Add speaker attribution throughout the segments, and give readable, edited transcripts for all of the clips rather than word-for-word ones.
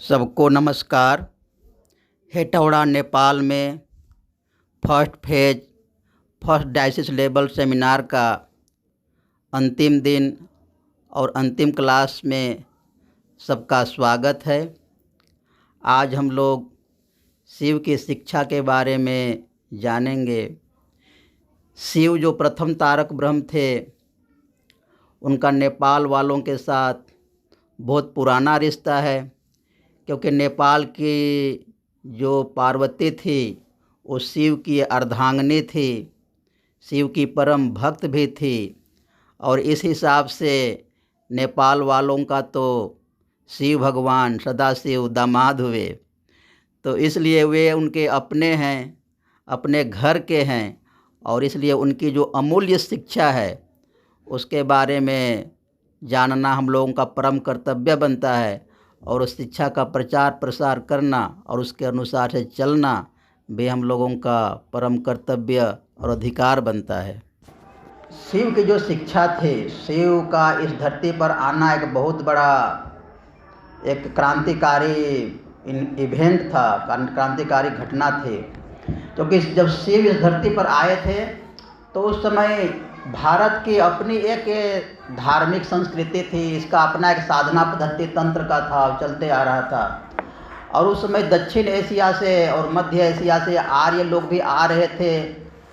Speaker 1: सबको नमस्कार। हेटौड़ा नेपाल में फर्स्ट डायसिस लेवल सेमिनार का अंतिम दिन और अंतिम क्लास में सबका स्वागत है। आज हम लोग शिव की शिक्षा के बारे में जानेंगे। शिव जो प्रथम तारक ब्रह्म थे, उनका नेपाल वालों के साथ बहुत पुराना रिश्ता है, क्योंकि नेपाल की जो पार्वती थी वो शिव की अर्धांगिनी थी, शिव की परम भक्त भी थी। और इस हिसाब से नेपाल वालों का तो शिव भगवान सदाशिव दामाद हुए, तो इसलिए वे उनके अपने हैं, अपने घर के हैं। और इसलिए उनकी जो अमूल्य शिक्षा है उसके बारे में जानना हम लोगों का परम कर्तव्य बनता है, और उस शिक्षा का प्रचार प्रसार करना और उसके अनुसार से चलना भी हम लोगों का परम कर्तव्य और अधिकार बनता है। शिव की जो शिक्षा थी, शिव का इस धरती पर आना एक बहुत बड़ा एक क्रांतिकारी इवेंट था, क्रांतिकारी घटना थी। क्योंकि जब शिव इस धरती पर आए थे तो उस समय भारत की अपनी एक धार्मिक संस्कृति थी, इसका अपना एक साधना पद्धति तंत्र का था, चलते आ रहा था। और उस समय दक्षिण एशिया से और मध्य एशिया से आर्य लोग भी आ रहे थे,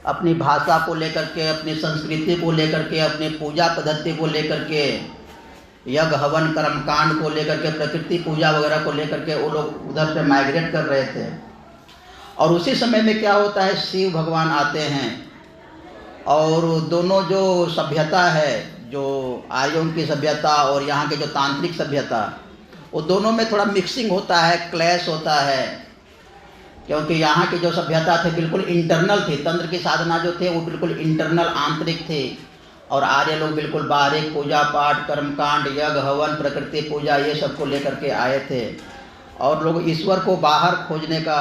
Speaker 1: अपनी भाषा को लेकर के, अपनी संस्कृति को लेकर के, अपनी पूजा पद्धति को लेकर के, यज्ञ हवन कर्मकांड को लेकर के, प्रकृति पूजा वगैरह को लेकर के वो लोग उधर से माइग्रेट कर रहे थे। और उसी समय में क्या होता है, शिव भगवान आते हैं और दोनों जो सभ्यता है, जो आर्यों की सभ्यता और यहाँ के जो तांत्रिक सभ्यता, वो दोनों में थोड़ा मिक्सिंग होता है, क्लैश होता है। क्योंकि यहाँ की जो सभ्यता थी बिल्कुल इंटरनल थी, तंत्र की साधना जो थे वो बिल्कुल इंटरनल आंतरिक थी, और आर्य लोग बिल्कुल बाहरी पूजा पाठ कर्मकांड यज्ञ हवन प्रकृति पूजा ये सब को लेकर के आए थे। और लोग ईश्वर को बाहर खोजने का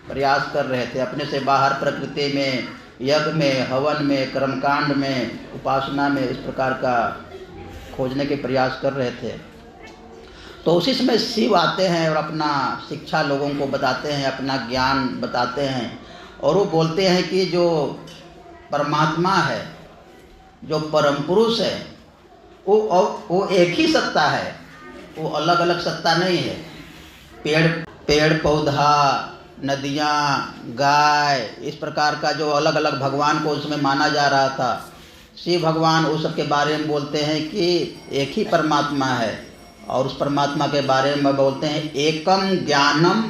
Speaker 1: प्रयास कर रहे थे, अपने से बाहर प्रकृति में, यज्ञ में, हवन में, कर्मकांड में, उपासना में, इस प्रकार का खोजने के प्रयास कर रहे थे। तो उसी समय शिव आते हैं और अपना शिक्षा लोगों को बताते हैं, अपना ज्ञान बताते हैं, और वो बोलते हैं कि जो परमात्मा है, जो परम पुरुष है, वो एक ही सत्ता है, वो अलग अलग सत्ता नहीं है। पेड़ पौधा, नदियाँ, गाय, इस प्रकार का जो अलग अलग भगवान को उसमें माना जा रहा था, शिव भगवान उस सब के बारे में बोलते हैं कि एक ही परमात्मा है। और उस परमात्मा के बारे में बोलते हैं एकम ज्ञानम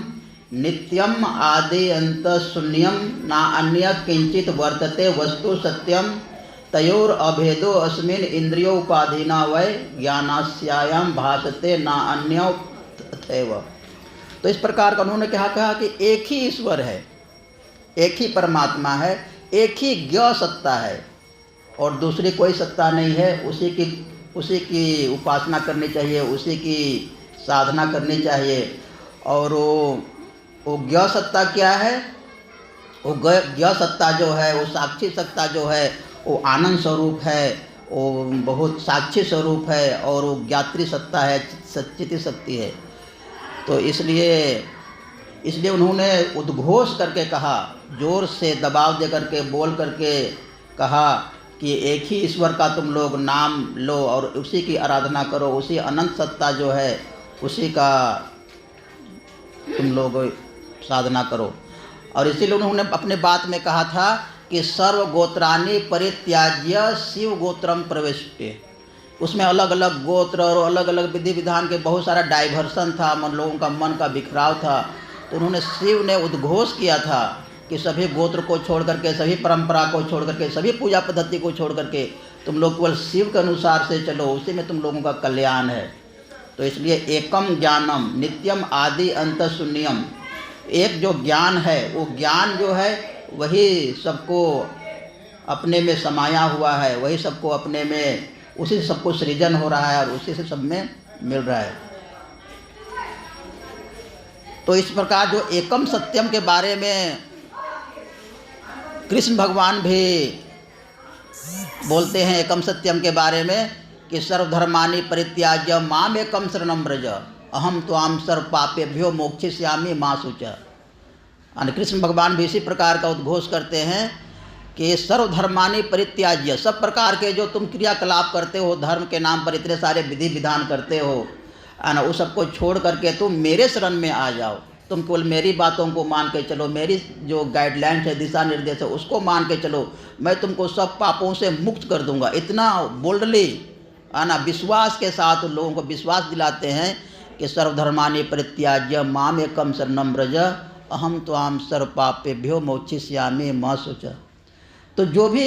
Speaker 1: नित्यम आदि अंत शून्यम ना अन्य किंचित वर्तते वस्तु सत्यम तयोर अभेदो अस्मिन इंद्रियो उपाधिना वै ज्ञानास्यायाम भासते ना अन्य तथैव। तो इस प्रकार का उन्होंने कहा कि एक ही ईश्वर है, एक ही परमात्मा है, एक ही ज्ञ सत्ता है और दूसरी कोई सत्ता नहीं है। उसी की उपासना करनी चाहिए, उसी की साधना करनी चाहिए। और वो ज्ञ सत्ता क्या है? वो ज्ञ सत्ता जो है, वो साक्षी सत्ता जो है, वो आनंद स्वरूप है, वो बहुत साक्षी स्वरूप है, और वो ज्ञात्री सत्ता है, चित्त शक्ति है। तो इसलिए उन्होंने उद्घोष करके कहा, जोर से दबाव दे करके बोल करके कहा कि एक ही ईश्वर का तुम लोग नाम लो और उसी की आराधना करो, उसी अनंत सत्ता जो है उसी का तुम लोग साधना करो। और इसीलिए उन्होंने अपने बात में कहा था कि सर्व गोत्राणि परित्याज्य शिव गोत्रम प्रविष्टे। उसमें अलग अलग गोत्र और अलग अलग विधि विधान के बहुत सारा डाइवर्सन था, लोगों का मन का बिखराव था। तो उन्होंने शिव ने उद्घोष किया था कि सभी गोत्र को छोड़ करके, सभी परंपरा को छोड़ करके, सभी पूजा पद्धति को छोड़ करके तुम लोग केवल शिव के अनुसार से चलो, उसी में तुम लोगों का कल्याण है। तो इसलिए एकम ज्ञानम नित्यम आदि अंत शून्यम, एक जो ज्ञान है वो ज्ञान जो है वही सबको अपने में समाया हुआ है, वही सबको अपने में, उसी से सबको सृजन हो रहा है और उसी से सब में मिल रहा है। तो इस प्रकार जो एकम सत्यम के बारे में कृष्ण भगवान भी बोलते हैं, एकम सत्यम के बारे में कि सर्वधर्मानि परित्याज्य माम एकम शरणम व्रज। अहम त्वाम सर्व पापेभ्यो मोक्षयिष्यामि मा शुचः। कृष्ण भगवान भी इसी प्रकार का उद्घोष करते हैं कि सर्वधर्मानि परित्याज्य, सब प्रकार के जो तुम क्रियाकलाप करते हो, धर्म के नाम पर इतने सारे विधि विधान करते हो, है ना, उस सबको छोड़ करके तुम मेरे शरण में आ जाओ। तुम केवल मेरी बातों को मान के चलो, मेरी जो गाइडलाइंस है, दिशा निर्देश है, उसको मान के चलो, मैं तुमको सब पापों से मुक्त कर दूंगा। इतना बोल्डली, है ना, विश्वास के साथ लोगों को विश्वास दिलाते हैं कि सर्वधर्मानि परित्याज्य मामेकं शरणं व्रज अहम त्वाम सर्व पापेभ्यो मोक्षयिष्यामि मा शुचः। तो जो भी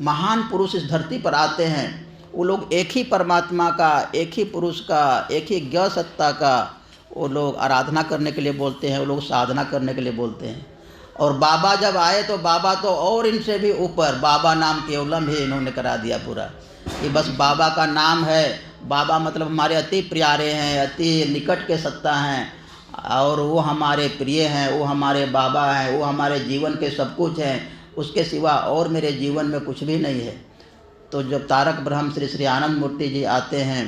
Speaker 1: महान पुरुष इस धरती पर आते हैं, वो लोग एक ही परमात्मा का, एक ही पुरुष का, एक ही ज्ञ सत्ता का वो लोग आराधना करने के लिए बोलते हैं, वो लोग साधना करने के लिए बोलते हैं। और बाबा जब आए तो बाबा तो और इनसे भी ऊपर, बाबा नाम केवलम ही इन्होंने करा दिया पूरा, कि बस बाबा का नाम है। बाबा मतलब हमारे अति प्यारे हैं, अति निकट के सत्ता हैं, और वो हमारे प्रिय हैं, वो हमारे बाबा हैं, वो हमारे जीवन के सब कुछ हैं, उसके सिवा और मेरे जीवन में कुछ भी नहीं है। तो जब तारक ब्रह्म श्री श्री आनंद मूर्ति जी आते हैं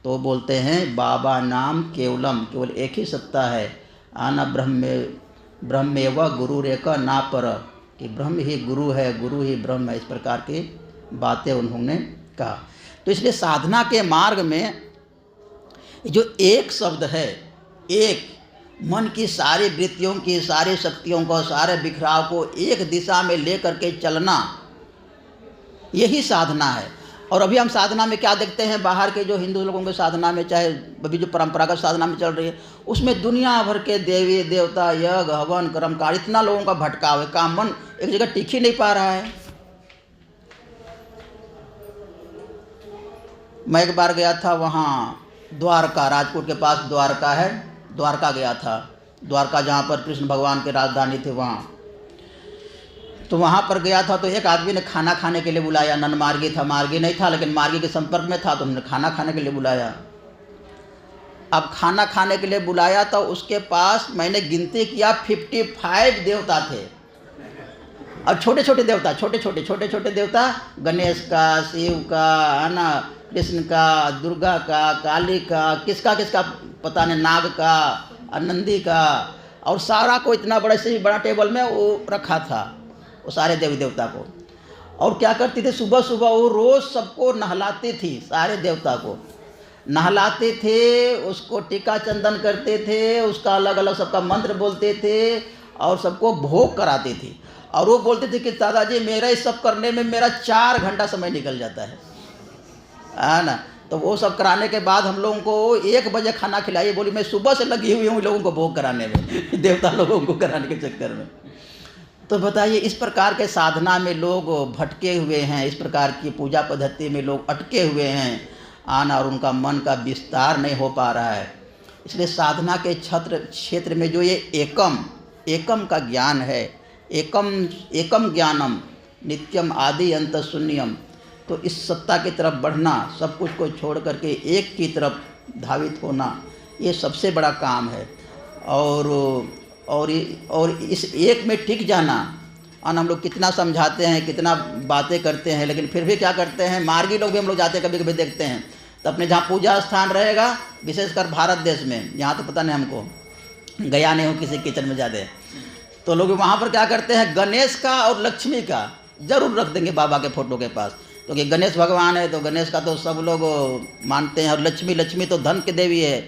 Speaker 1: तो बोलते हैं बाबा नाम केवलम, केवल एक ही सत्ता है, आना ब्रह्मेव गुरुरेक ना पर, कि ब्रह्म ही गुरु है, गुरु ही ब्रह्म है। इस प्रकार की बातें उन्होंने कहा। तो इसलिए साधना के मार्ग में जो एक शब्द है, एक, मन की सारी वृत्तियों की, सारी शक्तियों को, सारे बिखराव को एक दिशा में ले करके चलना, यही साधना है। और अभी हम साधना में क्या देखते हैं, बाहर के जो हिंदू लोगों के साधना में, चाहे अभी जो परंपरागत साधना में चल रही है, उसमें दुनिया भर के देवी देवता, यज्ञ हवन कर्मकांड, इतना लोगों का भटकाव है, का मन एक जगह टिक ही नहीं पा रहा है। मैं एक बार गया था वहाँ द्वारका, राजकोट के पास द्वारका है, द्वारका गया था, द्वारका जहाँ पर कृष्ण भगवान की राजधानी थी वहाँ। तो वहाँ पर गया था तो एक आदमी ने खाना खाने के लिए बुलाया, नन मार्गी था, मार्गी नहीं था, लेकिन मार्गी के संपर्क में था, तो हमने खाना खाने के लिए बुलाया। अब खाना खाने के लिए बुलाया तो उसके पास मैंने गिनती किया 55 देवता थे। अब छोटे छोटे देवता, गणेश का, शिव का, है ना, कृष्ण का, दुर्गा का, काली का, किसका पता नहीं, नाग का, नंदी का, और सारा को इतना बड़ा से बड़ा टेबल में वो रखा था, वो सारे देवी देवता को। और क्या करती थी, सुबह सुबह वो रोज़ सबको नहलाती थी, सारे देवता को नहलाते थे, उसको टीका चंदन करते थे, उसका अलग अलग सबका मंत्र बोलते थे और सबको भोग कराते थे। और वो बोलते थे कि दादाजी मेरा इस सब करने में मेरा 4 घंटा समय निकल जाता है ना। तो वो सब कराने के बाद हम लोगों को 1 बजे खाना खिलाइए, बोली मैं सुबह से लगी हुई हूँ लोगों को भोग कराने में, देवता लोगों को कराने के चक्कर में। तो बताइए, इस प्रकार के साधना में लोग भटके हुए हैं, इस प्रकार की पूजा पद्धति में लोग अटके हुए हैं, आना, और उनका मन का विस्तार नहीं हो पा रहा है। इसलिए साधना के क्षेत्र में जो ये एकम का ज्ञान है, एकम ज्ञानम नित्यम आदि अंत शून्यम, तो इस सत्ता की तरफ बढ़ना, सब कुछ को छोड़ करके एक की तरफ धावित होना, ये सबसे बड़ा काम है। और इस एक में टिक जाना। और हम लोग कितना समझाते हैं, कितना बातें करते हैं, लेकिन फिर भी क्या करते हैं, मार्गी लोग भी हम लोग जाते हैं, कभी कभी देखते हैं तो अपने जहाँ पूजा स्थान रहेगा, विशेषकर भारत देश में, यहाँ तो पता नहीं, हमको गया नहीं हूँ किसी किचन में ज़्यादा, तो लोग वहाँ पर क्या करते हैं, गणेश का और लक्ष्मी का जरूर रख देंगे बाबा के फ़ोटो के पास, क्योंकि गणेश भगवान है तो गणेश का तो सब लोग मानते हैं, और लक्ष्मी तो धन की देवी है,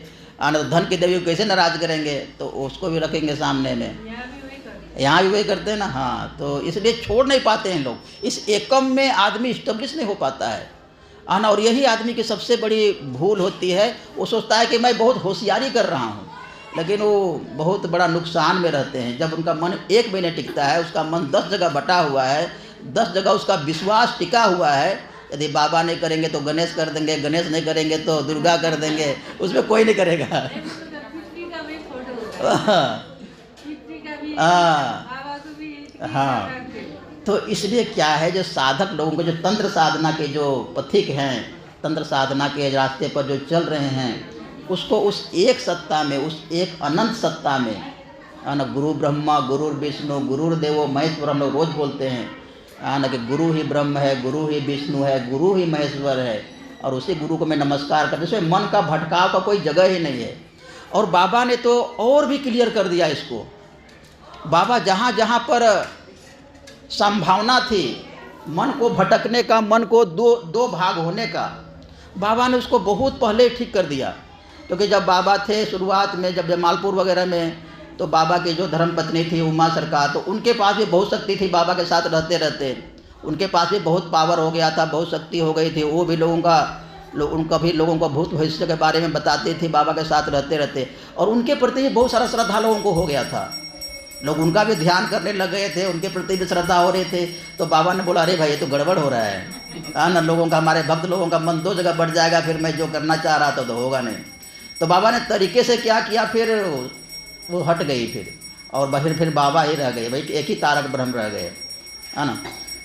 Speaker 1: और धन की देवी को कैसे नाराज़ करेंगे, तो उसको भी रखेंगे सामने में। यहाँ भी वही करते हैं ना। हाँ, तो इसलिए छोड़ नहीं पाते हैं लोग, इस एकम में आदमी इस्टेब्लिश नहीं हो पाता है ना। और यही आदमी की सबसे बड़ी भूल होती है, वो सोचता है कि मैं बहुत होशियारी कर रहा हूँ, लेकिन वो बहुत बड़ा नुकसान में रहते हैं। जब उनका मन एक में नहीं टिकता है, उसका मन 10 जगह बटा हुआ है, 10 जगह उसका विश्वास टिका हुआ है। यदि बाबा नहीं करेंगे तो गणेश कर देंगे, गणेश नहीं करेंगे तो दुर्गा कर देंगे, उसमें कोई नहीं करेगा। हाँ, तो इसलिए क्या है, जो साधक लोगों को, जो तंत्र साधना के जो पथिक हैं, तंत्र साधना के रास्ते पर जो चल रहे हैं, उसको उस एक सत्ता में, उस एक अनंत सत्ता में, ना, गुरु ब्रह्मा गुरु विष्णु गुरुर्देवो महेश्वर, हम लोग रोज़ बोलते हैं ना, कि गुरु ही ब्रह्म है, गुरु ही विष्णु है, गुरु ही महेश्वर है, और उसी गुरु को मैं नमस्कार करता। इसमें मन का भटकाव का कोई जगह ही नहीं है। और बाबा ने तो और भी क्लियर कर दिया इसको। बाबा जहाँ जहाँ पर संभावना थी मन को भटकने का, मन को दो भाग होने का, बाबा ने उसको बहुत पहले ही ठीक कर दिया। क्योंकि जब बाबा थे शुरुआत में, जब जमालपुर वगैरह में, तो बाबा की जो धर्मपत्नी थी उमा सरकार, तो उनके पास भी बहुत शक्ति थी। बाबा के साथ रहते रहते उनके पास भी बहुत पावर हो गया था, बहुत शक्ति हो गई थी। वो भी उनका भी लोगों को भूत भविष्य के बारे में बताते थे बाबा के साथ रहते रहते। और उनके प्रति भी बहुत सारा श्रद्धा लोगों को हो गया था। लोग उनका भी ध्यान करने लग गए थे, उनके प्रति भी श्रद्धा हो रहे थे। तो बाबा ने बोला, अरे भाई ये तो गड़बड़ हो रहा है ना, लोगों का, हमारे भक्त लोगों का मन दो जगह बढ़ जाएगा, फिर मैं जो करना चाह रहा था तो होगा नहीं। तो बाबा ने तरीके से क्या किया, फिर वो हट गई फिर, और फिर बाबा ही रह गए, भाई एक ही तारक ब्रह्म रह गए, है ना।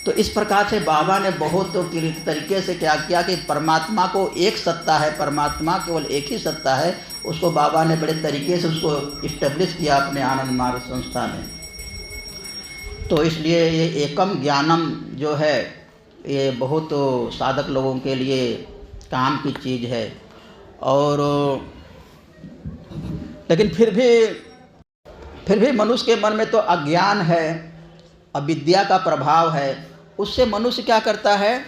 Speaker 1: तो इस प्रकार से बाबा ने बहुत तरीके से क्या किया कि परमात्मा को एक सत्ता है, परमात्मा केवल एक ही सत्ता है, उसको बाबा ने बड़े तरीके से उसको इस्टेब्लिश किया अपने आनंद मार्ग संस्था में। तो इसलिए ये एकम ज्ञानम जो है ये बहुत साधक लोगों के लिए काम की चीज़ है। और लेकिन फिर भी मनुष्य के मन में तो अज्ञान है, अविद्या का प्रभाव है। उससे मनुष्य क्या करता है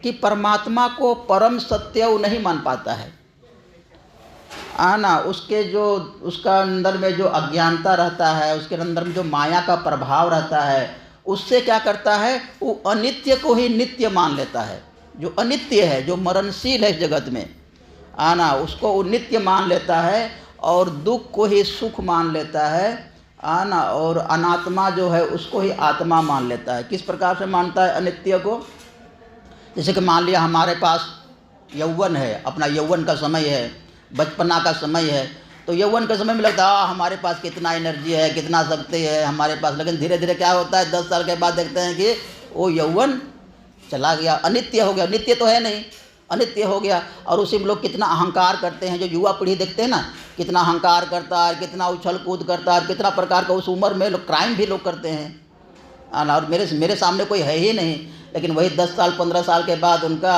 Speaker 1: कि परमात्मा को परम सत्य वो नहीं मान पाता है, आना उसका अंदर में जो अज्ञानता रहता है, उसके अंदर में जो माया का प्रभाव रहता है, उससे क्या करता है, वो अनित्य को ही नित्य मान लेता है। जो अनित्य है, जो मरणशील है इस जगत में, आना उसको वो नित्य मान लेता है, और दुख को ही सुख मान लेता है, आना, और अनात्मा जो है उसको ही आत्मा मान लेता है। किस प्रकार से मानता है अनित्य को? जैसे कि मान लिया हमारे पास यौवन है, अपना यौवन का समय है, बचपना का समय है, तो यौवन के समय में लगता है हमारे पास कितना एनर्जी है, कितना शक्ति है हमारे पास। लेकिन धीरे धीरे क्या होता है, 10 साल के बाद देखते हैं कि वो यौवन चला गया, अनित्य हो गया। नित्य तो है नहीं, अनित्य हो गया। और उसी में लोग कितना अहंकार करते हैं, जो युवा पीढ़ी देखते हैं ना, कितना अहंकार करता है, कितना उछल कूद करता है, कितना प्रकार का उस उम्र में लोग क्राइम भी लोग करते हैं। और मेरे सामने कोई है ही नहीं, लेकिन वही 10 साल 15 साल के बाद उनका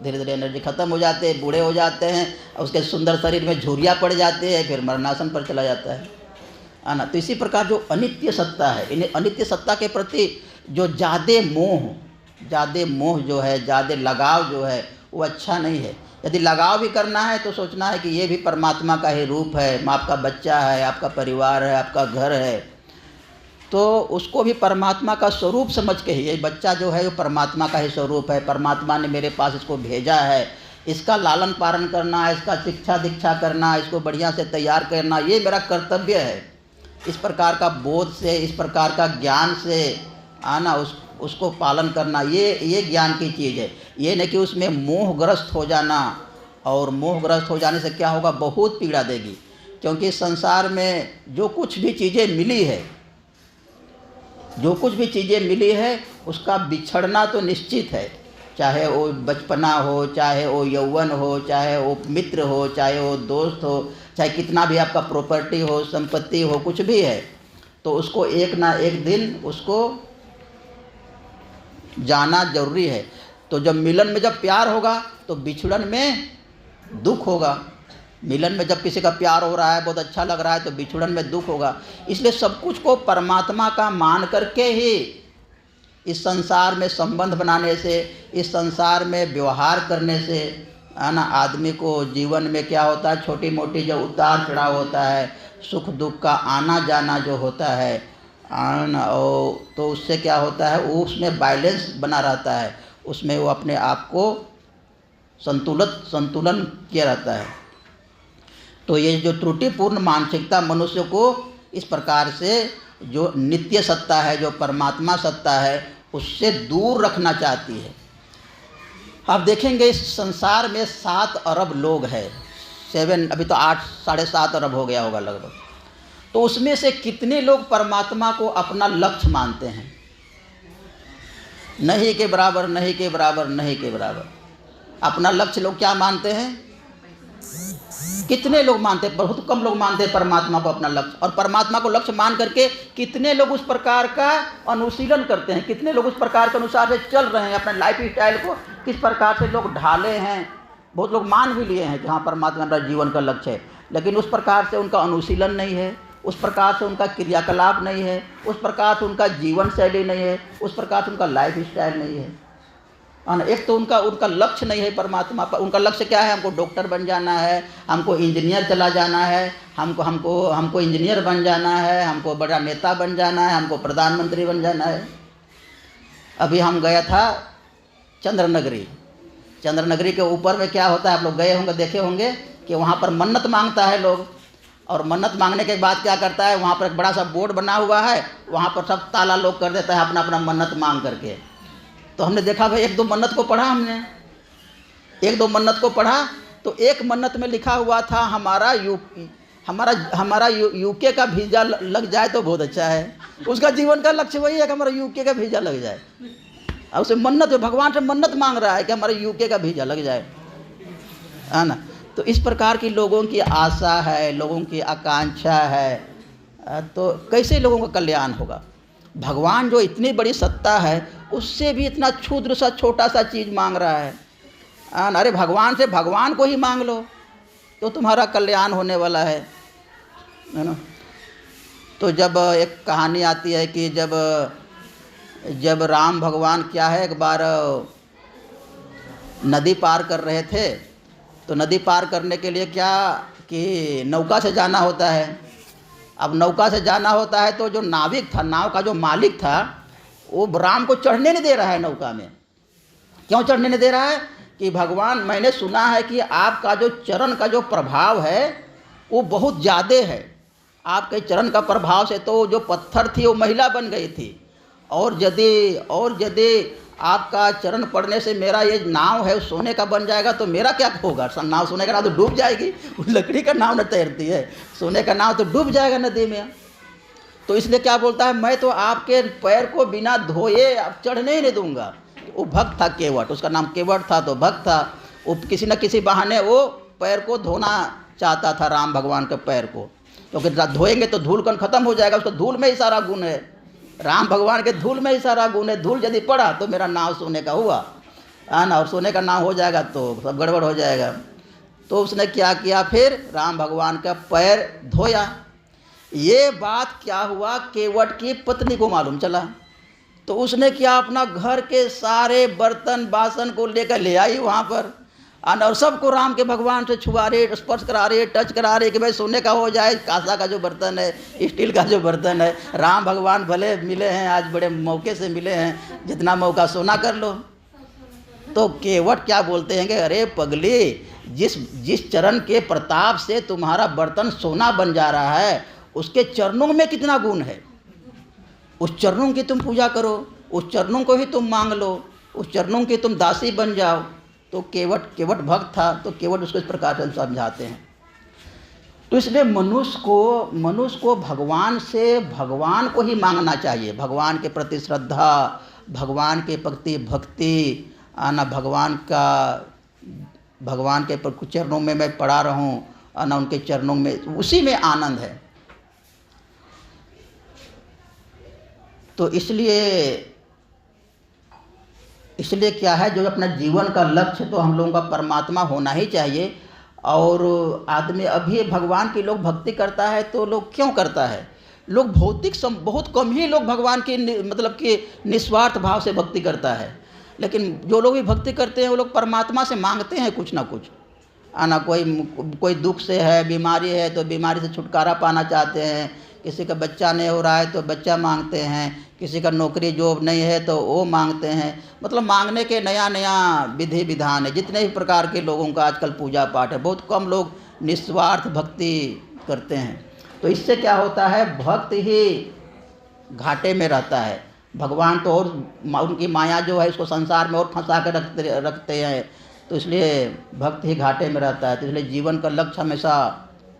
Speaker 1: धीरे धीरे एनर्जी ख़त्म हो जाते हैं, बूढ़े हो जाते हैं, उसके सुंदर शरीर में झुर्रियाँ पड़ जाते हैं, फिर मरणासन पर चला जाता है ना। तो इसी प्रकार जो अनित्य सत्ता है, इन्हें अनित्य सत्ता के प्रति जो ज़्यादा मोह जो है, ज़्यादा लगाव जो है, वो अच्छा नहीं है। यदि लगाव भी करना है तो सोचना है कि ये भी परमात्मा का ही रूप है, आपका बच्चा है, आपका परिवार है, आपका घर है, तो उसको भी परमात्मा का स्वरूप समझ के ही, ये बच्चा जो है वो परमात्मा का ही स्वरूप है, परमात्मा ने मेरे पास इसको भेजा है, इसका लालन पालन करना, इसका शिक्षा दीक्षा करना, इसको बढ़िया से तैयार करना, ये मेरा कर्तव्य है। इस प्रकार का बोध से, इस प्रकार का ज्ञान से आना, उसको पालन करना, ये ज्ञान की चीज़ है। ये नहीं कि उसमें मोहग्रस्त हो जाना, और मोहग्रस्त हो जाने से क्या होगा, बहुत पीड़ा देगी। क्योंकि संसार में जो कुछ भी चीज़ें मिली है उसका बिछड़ना तो निश्चित है। चाहे वो बचपना हो, चाहे वो यौवन हो, चाहे वो मित्र हो, चाहे वो दोस्त हो, चाहे कितना भी आपका प्रॉपर्टी हो, संपत्ति हो, कुछ भी है, तो उसको एक ना एक दिन उसको जाना जरूरी है। तो जब मिलन में जब प्यार होगा तो बिछड़न में दुख होगा। मिलन में जब किसी का प्यार हो रहा है, बहुत अच्छा लग रहा है, तो बिछड़न में दुख होगा। इसलिए सब कुछ को परमात्मा का मान करके ही इस संसार में संबंध बनाने से, इस संसार में व्यवहार करने से, है ना, आदमी को जीवन में क्या होता है, छोटी मोटी जो उतार चढ़ाव होता है, सुख दुख का आना जाना जो होता है, तो उससे क्या होता है, वो उसमें बैलेंस बना रहता है, उसमें वो अपने आप को संतुलन किया रहता है। तो ये जो त्रुटिपूर्ण मानसिकता मनुष्य को इस प्रकार से जो नित्य सत्ता है, जो परमात्मा सत्ता है, उससे दूर रखना चाहती है। आप देखेंगे इस संसार में 7 अरब लोग हैं, अभी तो 8 साढ़े 7 अरब हो गया होगा लगभग। तो उसमें से कितने लोग परमात्मा को अपना लक्ष्य मानते हैं? नहीं के बराबर, नहीं के बराबर, नहीं के बराबर। अपना लक्ष्य लोग क्या मानते हैं? कितने लोग मानते हैं? बहुत कम लोग मानते हैं परमात्मा को अपना लक्ष्य। और परमात्मा को लक्ष्य मान करके कितने लोग उस प्रकार का अनुशीलन करते हैं, कितने लोग उस प्रकार के अनुसार से चल रहे हैं, अपने लाइफ स्टाइल को किस प्रकार से लोग ढाले हैं, बहुत लोग मान भी लिए हैं कि हाँ परमात्मा मेरा जीवन का लक्ष्य है, लेकिन उस प्रकार से उनका अनुशीलन नहीं है, उस प्रकार से उनका क्रियाकलाप नहीं है, उस प्रकार से उनका जीवन शैली नहीं है, उस प्रकार से उनका लाइफ स्टाइल नहीं है। एक तो उनका लक्ष्य नहीं है परमात्मा पर। उनका लक्ष्य क्या है? हमको डॉक्टर बन जाना है, हमको इंजीनियर चला जाना है, हमको इंजीनियर बन जाना है, हमको बड़ा नेता बन जाना है, हमको प्रधानमंत्री बन जाना है। अभी हम गया था चंद्रनगरी के ऊपर में क्या होता है, आप लोग गए होंगे, देखे होंगे कि वहाँ पर मन्नत मांगता है लोग, और मन्नत मांगने के बाद क्या करता है, वहाँ पर एक बड़ा सा बोर्ड बना हुआ है, वहाँ पर सब ताला लोग कर देता है अपना अपना मन्नत मांग करके। तो हमने देखा भाई एक दो मन्नत को पढ़ा, तो एक मन्नत में लिखा हुआ था हमारा यूके का वीज़ा लग जाए तो बहुत अच्छा है। उसका जीवन का लक्ष्य वही है कि हमारा यूके का वीज़ा लग जाए। अब उसे मन्नत, भगवान से मन्नत मांग रहा है कि हमारे यूके का वीज़ा लग जाए, है ना। तो इस प्रकार की लोगों की आशा है, लोगों की आकांक्षा है, तो कैसे लोगों का कल्याण होगा? भगवान जो इतनी बड़ी सत्ता है उससे भी इतना क्षुद्र सा छोटा सा चीज़ मांग रहा है। अरे भगवान से भगवान को ही मांग लो तो तुम्हारा कल्याण होने वाला है ना। तो जब एक कहानी आती है कि जब राम भगवान क्या है, एक बार नदी पार कर रहे थे, तो नदी पार करने के लिए क्या कि नौका से जाना होता है। अब नौका से जाना होता है तो जो नाविक था, नाव का जो मालिक था, वो राम को चढ़ने नहीं दे रहा है नौका में। क्यों चढ़ने नहीं दे रहा है? कि भगवान, मैंने सुना है कि आपका जो चरण का जो प्रभाव है वो बहुत ज़्यादा है। आपके चरण का प्रभाव से तो जो पत्थर थी वो महिला बन गई थी, और यदि आपका चरण पड़ने से मेरा ये नाव है सोने का बन जाएगा तो मेरा क्या होगा? नाव, सोने का नाव तो डूब जाएगी, लकड़ी का नाव न तैरती है, सोने का नाव तो डूब जाएगा नदी में। तो इसलिए क्या बोलता है, मैं तो आपके पैर को बिना धोए आप चढ़ने ही नहीं दूंगा। वो भक्त था केवट, उसका नाम केवट था, तो भक्त था, वो किसी न किसी बहाने वो पैर को धोना चाहता था राम भगवान के पैर को, क्योंकि धोएंगे तो धूल कण खत्म हो जाएगा। उसका धूल में ही सारा गुण है, राम भगवान के धूल में ही सारा गुण है। धूल यदि पड़ा तो मेरा नाव सोने का हुआ, है ना, और सोने का नाव हो जाएगा तो सब गड़बड़ हो जाएगा। तो उसने क्या किया, फिर राम भगवान का पैर धोया। ये बात क्या हुआ, केवट की पत्नी को मालूम चला, तो उसने क्या, अपना घर के सारे बर्तन बासन को लेकर ले आई वहाँ पर, और सबको राम के भगवान से छुआ रहे, स्पर्श करा रहे, टच करा रहे कि भाई सोने का हो जाए, कांसा का जो बर्तन है, स्टील का जो बर्तन है। राम भगवान भले मिले हैं, आज बड़े मौके से मिले हैं, जितना मौका सोना कर लो। तो केवट क्या बोलते हैं कि अरे पगली, जिस चरण के प्रताप से तुम्हारा बर्तन सोना बन जा रहा है, उसके चरणों में कितना गुण है। उस चरणों की तुम पूजा करो, उस चरणों को ही तुम मांग लो, उस चरणों की तुम दासी बन जाओ। तो केवट भक्त था, तो केवट उसको इस प्रकार से समझाते हैं। तो इसलिए मनुष्य को भगवान को ही मांगना चाहिए, भगवान के प्रति श्रद्धा, भगवान के प्रति भक्ति आना, भगवान के चरणों में मैं पड़ा रहूं आना, उनके चरणों में, उसी में आनंद है। तो इसलिए क्या है, जो अपना जीवन का लक्ष्य तो हम लोगों का परमात्मा होना ही चाहिए। और आदमी अभी भगवान की लोग भक्ति करता है तो लोग क्यों करता है, लोग बहुत कम ही लोग भगवान की मतलब कि निस्वार्थ भाव से भक्ति करता है। लेकिन जो लोग भी भक्ति करते हैं वो लोग परमात्मा से मांगते हैं कुछ ना कुछ, आना, कोई दुख से है, बीमारी है तो बीमारी से छुटकारा पाना चाहते हैं, किसी का बच्चा नहीं हो रहा है तो बच्चा मांगते हैं, किसी का नौकरी जॉब नहीं है तो वो मांगते हैं। मतलब मांगने के नया विधि विधान है। जितने भी प्रकार के लोगों का आजकल पूजा पाठ है, बहुत कम लोग निस्वार्थ भक्ति करते हैं। तो इससे क्या होता है, भक्त ही घाटे में रहता है। भगवान तो और उनकी माया जो है उसको संसार में और फंसा कर रखते हैं, तो इसलिए भक्त ही घाटे में रहता है। तो इसलिए जीवन का लक्ष्य हमेशा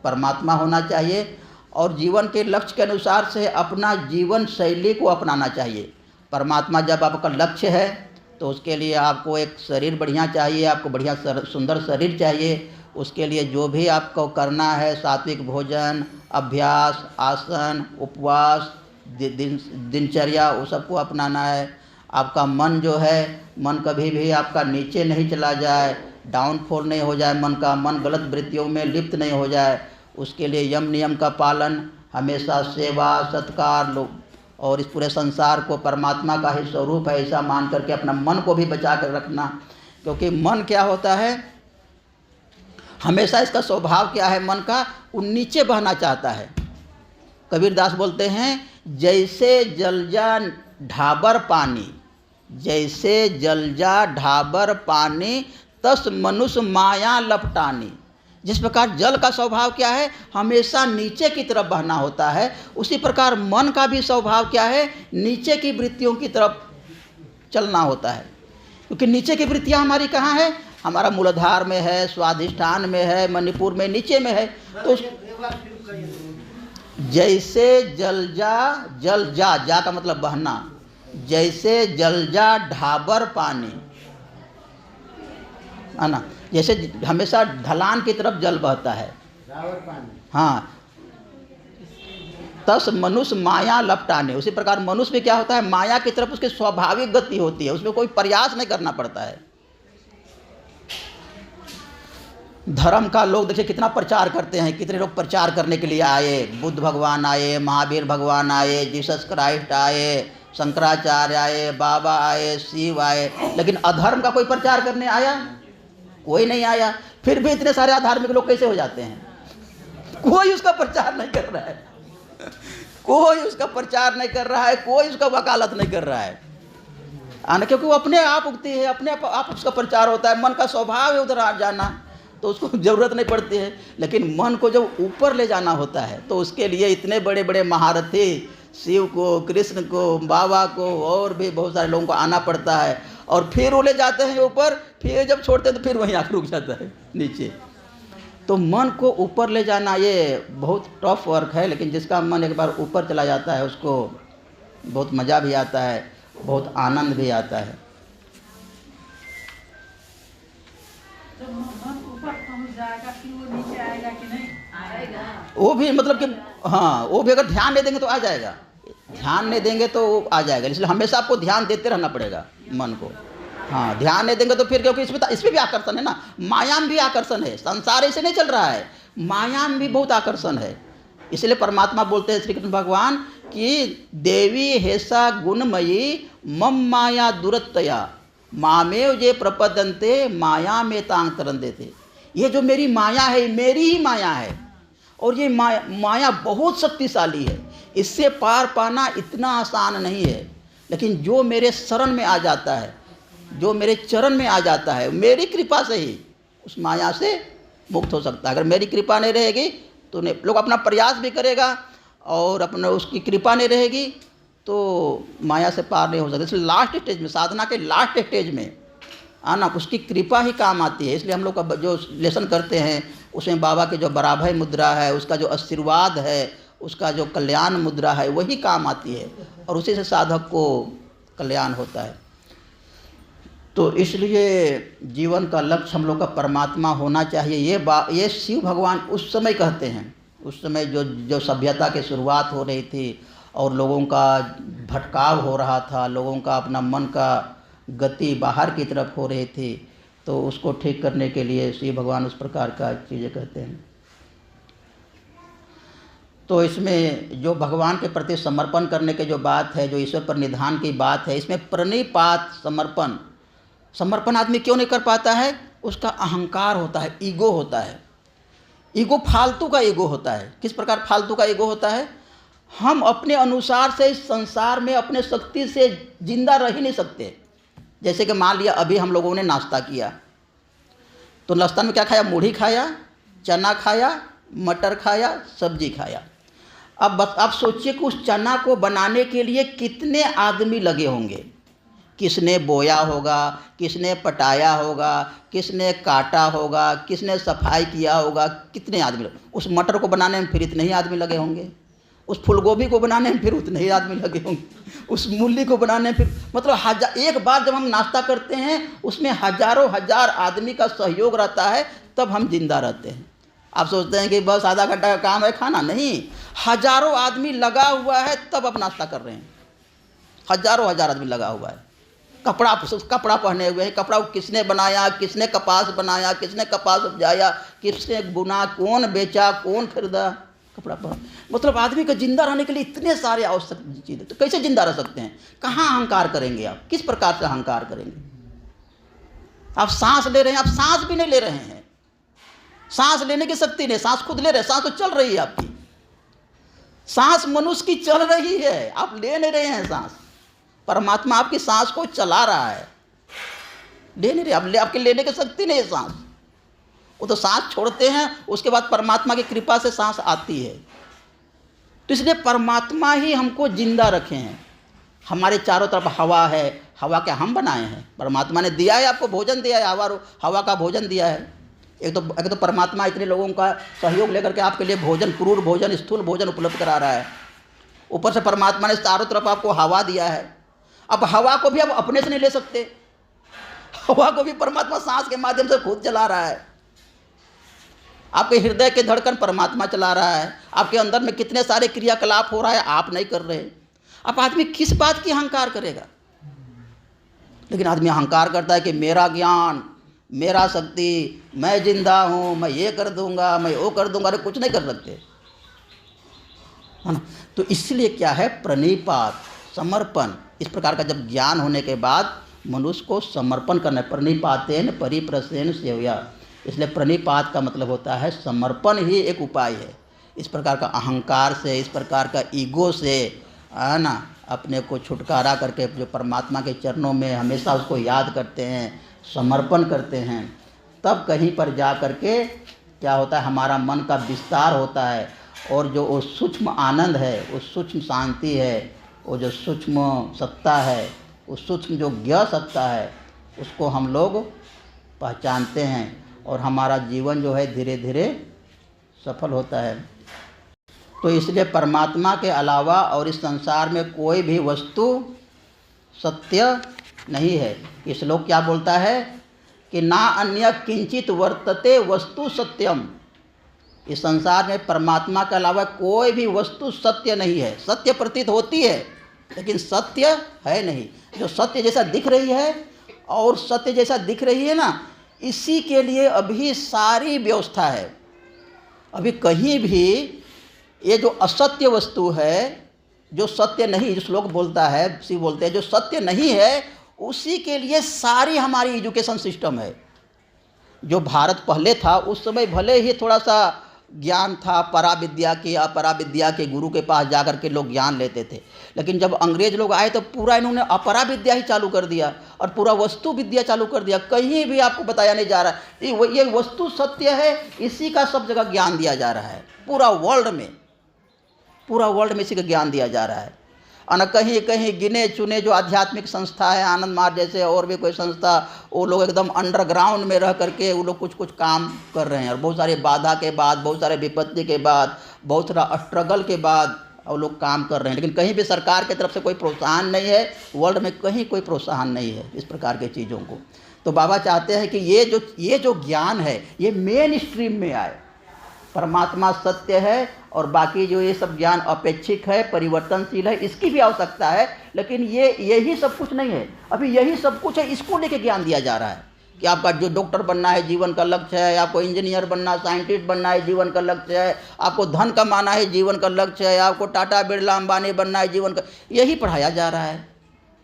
Speaker 1: परमात्मा होना चाहिए, और जीवन के लक्ष्य के अनुसार से अपना जीवन शैली को अपनाना चाहिए। परमात्मा जब आपका लक्ष्य है तो उसके लिए आपको एक शरीर बढ़िया चाहिए, आपको बढ़िया सुंदर शरीर चाहिए। उसके लिए जो भी आपको करना है, सात्विक भोजन, अभ्यास, आसन, उपवास, दिनचर्या, वो सबको अपनाना है। आपका मन जो है, मन कभी भी आपका नीचे नहीं चला जाए, डाउनफॉल नहीं हो जाए मन का, मन गलत वृत्तियों में लिप्त नहीं हो जाए, उसके लिए यम नियम का पालन, हमेशा सेवा सत्कार लोग, और इस पूरे संसार को परमात्मा का ही स्वरूप है ऐसा मान करके अपना मन को भी बचा कर रखना। क्योंकि मन क्या होता है, हमेशा इसका स्वभाव क्या है मन का, वो नीचे बहना चाहता है। कबीरदास बोलते हैं जैसे जलजा ढाबर पानी, जैसे जलजा ढाबर पानी, तस मनुष्य माया लपटानी। जिस प्रकार जल का स्वभाव क्या है, हमेशा नीचे की तरफ बहना होता है, उसी प्रकार मन का भी स्वभाव क्या है, नीचे की वृत्तियों की तरफ चलना होता है। क्योंकि नीचे की वृत्तियाँ हमारी कहाँ है, हमारा मूलाधार में है, स्वाधिष्ठान में है, मणिपुर में, नीचे में है। तो जैसे जलजा, जल जा, जा का मतलब बहना, जैसे जलजा ढाबर पानी, है ना, जैसे हमेशा ढलान की तरफ जल बहता है, हाँ, तस मनुष्य माया लपटाने, उसी प्रकार मनुष्य में क्या होता है, माया की तरफ उसकी स्वाभाविक गति होती है, उसमें कोई प्रयास नहीं करना पड़ता है। धर्म का लोग देखिए कितना प्रचार करते हैं, कितने लोग प्रचार करने के लिए आए, बुद्ध भगवान आए, महावीर भगवान आए, जीसस क्राइस्ट आए, शंकराचार्य आए, बाबा आए, शिव आए, लेकिन अधर्म का कोई प्रचार करने आया? कोई नहीं आया। फिर भी इतने सारे अधार्मिक लोग कैसे हो जाते हैं? कोई उसका प्रचार नहीं कर रहा है, कोई उसका प्रचार नहीं कर रहा है, कोई उसका वकालत नहीं कर रहा है, क्योंकि वो अपने आप उगती है, अपने आप उसका प्रचार होता है। मन का स्वभाव है उधर आ जाना, तो उसको ज़रूरत नहीं पड़ती है। लेकिन मन को जब ऊपर ले जाना होता है तो उसके लिए इतने बड़े बड़े महारथी, शिव को, कृष्ण को, बाबा को और भी बहुत सारे लोगों को आना पड़ता है, और फिर वो ले जाते हैं ऊपर, फिर जब छोड़ते हैं तो फिर वहीं आकर रुक जाता है नीचे। तो मन को ऊपर ले जाना ये बहुत टफ वर्क है, लेकिन जिसका मन एक बार ऊपर चला जाता है उसको बहुत मज़ा भी आता है, बहुत आनंद भी आता है।
Speaker 2: तो मन ऊपर पहुंच जाएगा, फिर वो नीचे आएगा कि नहीं आएगा?
Speaker 1: वो भी मतलब कि हाँ, वो भी अगर ध्यान नहीं देंगे तो आ जाएगा, ध्यान नहीं देंगे तो आ जाएगा। इसलिए हमेशा आपको ध्यान देते रहना पड़ेगा मन को। हाँ, ध्यान नहीं देंगे तो फिर, क्योंकि इसमें भी आकर्षण है ना, माया में भी आकर्षण है, संसार ऐसे नहीं चल रहा है, माया में भी बहुत आकर्षण है। इसलिए परमात्मा बोलते हैं श्री कृष्ण भगवान कि देवी हेसा गुणमयी मम माया दुरत्तया मामेव जे प्रपदन्ते माया में तांग तरंदे थे। ये जो मेरी माया है, मेरी ही माया है, और ये माया बहुत शक्तिशाली है, इससे पार पाना इतना आसान नहीं है। लेकिन जो मेरे शरण में आ जाता है, जो मेरे चरण में आ जाता है, मेरी कृपा से ही उस माया से मुक्त हो सकता है। अगर मेरी कृपा नहीं रहेगी तो लोग अपना प्रयास भी करेगा, और अपना उसकी कृपा नहीं रहेगी तो माया से पार नहीं हो सकता। इसलिए लास्ट स्टेज में, साधना के लास्ट स्टेज में आना, उसकी कृपा ही काम आती है। इसलिए हम लोग का जो लेसन करते हैं उसमें बाबा की जो बराभय मुद्रा है, उसका जो आशीर्वाद है, उसका जो कल्याण मुद्रा है, वही काम आती है, और उसी से साधक को कल्याण होता है। तो इसलिए जीवन का लक्ष्य हम लोग का परमात्मा होना चाहिए। ये शिव भगवान उस समय कहते हैं, उस समय जो सभ्यता की शुरुआत हो रही थी और लोगों का भटकाव हो रहा था, लोगों का अपना मन का गति बाहर की तरफ हो रही थी, तो उसको ठीक करने के लिए शिव भगवान उस प्रकार का चीज़ें कहते हैं। तो इसमें जो भगवान के प्रति समर्पण करने की जो बात है, जो ईश्वर पर निधान की बात है, इसमें प्रणिपात समर्पण आदमी क्यों नहीं कर पाता है? उसका अहंकार होता है, ईगो होता है। ईगो फालतू का ईगो होता है। किस प्रकार फालतू का ईगो होता है? हम अपने अनुसार से इस संसार में अपने शक्ति से जिंदा रह ही नहीं सकते। जैसे कि मान लिया अभी हम लोगों ने नाश्ता किया, तो नाश्ता में क्या खाया? मूढ़ी खाया, चना खाया, मटर खाया, सब्जी खाया। अब बस आप सोचिए कि उस चना को बनाने के लिए कितने आदमी लगे होंगे। किसने बोया होगा, किसने पटाया होगा, किसने काटा होगा, किसने सफाई किया होगा, कितने आदमी उस मटर को बनाने में फिर इतने ही आदमी लगे होंगे, उस फूलगोभी को बनाने में फिर उतने ही आदमी लगे होंगे, उस मूली को बनाने में फिर, मतलब एक बार जब हम नाश्ता करते हैं उसमें हजारों हजार आदमी का सहयोग रहता है, तब हम जिंदा रहते हैं। आप सोचते हैं कि बस आधा घंटा का काम है खाना, नहीं, हजारों आदमी लगा हुआ है तब आप नाश्ता कर रहे हैं, हजारों हजार आदमी लगा हुआ है। कपड़ा पहने हुए हैं। कपड़ा किसने बनाया, किसने कपास बनाया, किसने कपास उपजाया, किसने बुना, कौन बेचा, कौन खरीदा, कपड़ा पहन। मतलब आदमी का जिंदा रहने के लिए इतने सारे आवश्यक चीज़ें, तो कैसे जिंदा रह सकते हैं? कहाँ अहंकार करेंगे आप? किस प्रकार से अहंकार करेंगे? आप सांस ले रहे हैं, आप सांस भी नहीं ले रहे हैं, सांस लेने की शक्ति नहीं, सांस खुद ले रहे हैं, सांस तो चल रही है आपकी, सांस मनुष्य की चल रही है, आप ले नहीं रहे हैं सांस। परमात्मा आपकी सांस को चला रहा है, ले नहीं रहे, आपके लेने की शक्ति नहीं है सांस। वो तो सांस छोड़ते हैं, उसके बाद परमात्मा की कृपा से सांस आती है। तो इसलिए परमात्मा ही हमको जिंदा रखे हैं। हमारे चारों तरफ हवा है, हवा क्या हम बनाए हैं? परमात्मा ने दिया है, आपको भोजन दिया है, हवा का भोजन दिया है। एक तो परमात्मा इतने लोगों का सहयोग लेकर के आपके लिए भोजन, क्रूर भोजन, स्थूल भोजन उपलब्ध करा रहा है। ऊपर से परमात्मा ने चारों तरफ आपको हवा दिया है। अब हवा को भी आप अपने से नहीं ले सकते, हवा को भी परमात्मा सांस के माध्यम से खुद चला रहा है। आपके हृदय के धड़कन परमात्मा चला रहा है, आपके अंदर में कितने सारे क्रियाकलाप हो रहा है, आप नहीं कर रहे। अब आदमी किस बात की अहंकार करेगा? लेकिन आदमी अहंकार करता है कि मेरा ज्ञान, मेरा शक्ति, मैं जिंदा हूँ, मैं ये कर दूंगा, मैं वो कर दूंगा। अरे कुछ नहीं कर सकते, है ना? तो इसलिए क्या है, प्रणिपात, समर्पण। इस प्रकार का जब ज्ञान होने के बाद मनुष्य को समर्पण करना है। प्रणिपातेन परिप्रसेन सेवया, इसलिए प्रणिपात का मतलब होता है समर्पण ही एक उपाय है। इस प्रकार का अहंकार से, इस प्रकार का ईगो से, है ना, अपने को छुटकारा करके जो परमात्मा के चरणों में हमेशा उसको याद करते हैं, समर्पण करते हैं, तब कहीं पर जा कर के क्या होता है, हमारा मन का विस्तार होता है। और जो वो सूक्ष्म आनंद है, वो सूक्ष्म शांति है, वो जो सूक्ष्म सत्ता है, वो सूक्ष्म जो ज्ञ सत्ता है, उसको हम लोग पहचानते हैं और हमारा जीवन जो है धीरे धीरे सफल होता है। तो इसलिए परमात्मा के अलावा और इस संसार में कोई भी वस्तु सत्य नहीं है। ये श्लोक क्या बोलता है कि ना अन्य किंचित वर्तते वस्तु सत्यम। इस संसार में परमात्मा के अलावा कोई भी वस्तु सत्य नहीं है। सत्य प्रतीत होती है लेकिन सत्य है नहीं। जो सत्य जैसा दिख रही है और सत्य जैसा दिख रही है ना, इसी के लिए अभी सारी व्यवस्था है। अभी कहीं भी ये जो असत्य वस्तु है, जो सत्य नहीं, जो श्लोक बोलता है, शिव बोलते हैं, जो सत्य नहीं है, उसी के लिए सारी हमारी एजुकेशन सिस्टम है। जो भारत पहले था उस समय भले ही थोड़ा सा ज्ञान था, पराविद्या के, अपराविद्या के गुरु के पास जाकर के लोग ज्ञान लेते थे। लेकिन जब अंग्रेज लोग आए तो पूरा इन्होंने अपराविद्या ही चालू कर दिया और पूरा वस्तु विद्या चालू कर दिया। कहीं भी आपको बताया नहीं जा रहा ये वस्तु सत्य है, इसी का सब जगह ज्ञान दिया जा रहा है। पूरा वर्ल्ड में इसी का ज्ञान दिया जा रहा है। और कहीं कहीं गिने चुने जो आध्यात्मिक संस्था है, आनंद मार्ग जैसे और भी कोई संस्था, वो लोग एकदम अंडरग्राउंड में रह करके वो लोग कुछ काम कर रहे हैं। और बहुत सारे बाधा के बाद, बहुत सारे विपत्ति के बाद, बहुत सारा स्ट्रगल के बाद वो लोग काम कर रहे हैं। लेकिन कहीं भी सरकार की तरफ से कोई प्रोत्साहन नहीं है, वर्ल्ड में कहीं कोई प्रोत्साहन नहीं है इस प्रकार के चीज़ों को। तो बाबा चाहते हैं कि ये जो ज्ञान है ये मेन स्ट्रीम में आए। परमात्मा सत्य है और बाकी जो ये सब ज्ञान अपेक्षिक है, परिवर्तनशील है, इसकी भी आवश्यकता है। लेकिन यही सब कुछ नहीं है, अभी यही सब कुछ है, इसको लेके ज्ञान दिया जा रहा है कि आपका जो डॉक्टर बनना है जीवन का लक्ष्य है, आपको इंजीनियर बनना, साइंटिस्ट बनना है जीवन का लक्ष्य है, आपको धन कमाना है जीवन का लक्ष्य है, आपको टाटा बिरला अंबानी बनना है जीवन का, यही पढ़ाया जा रहा है।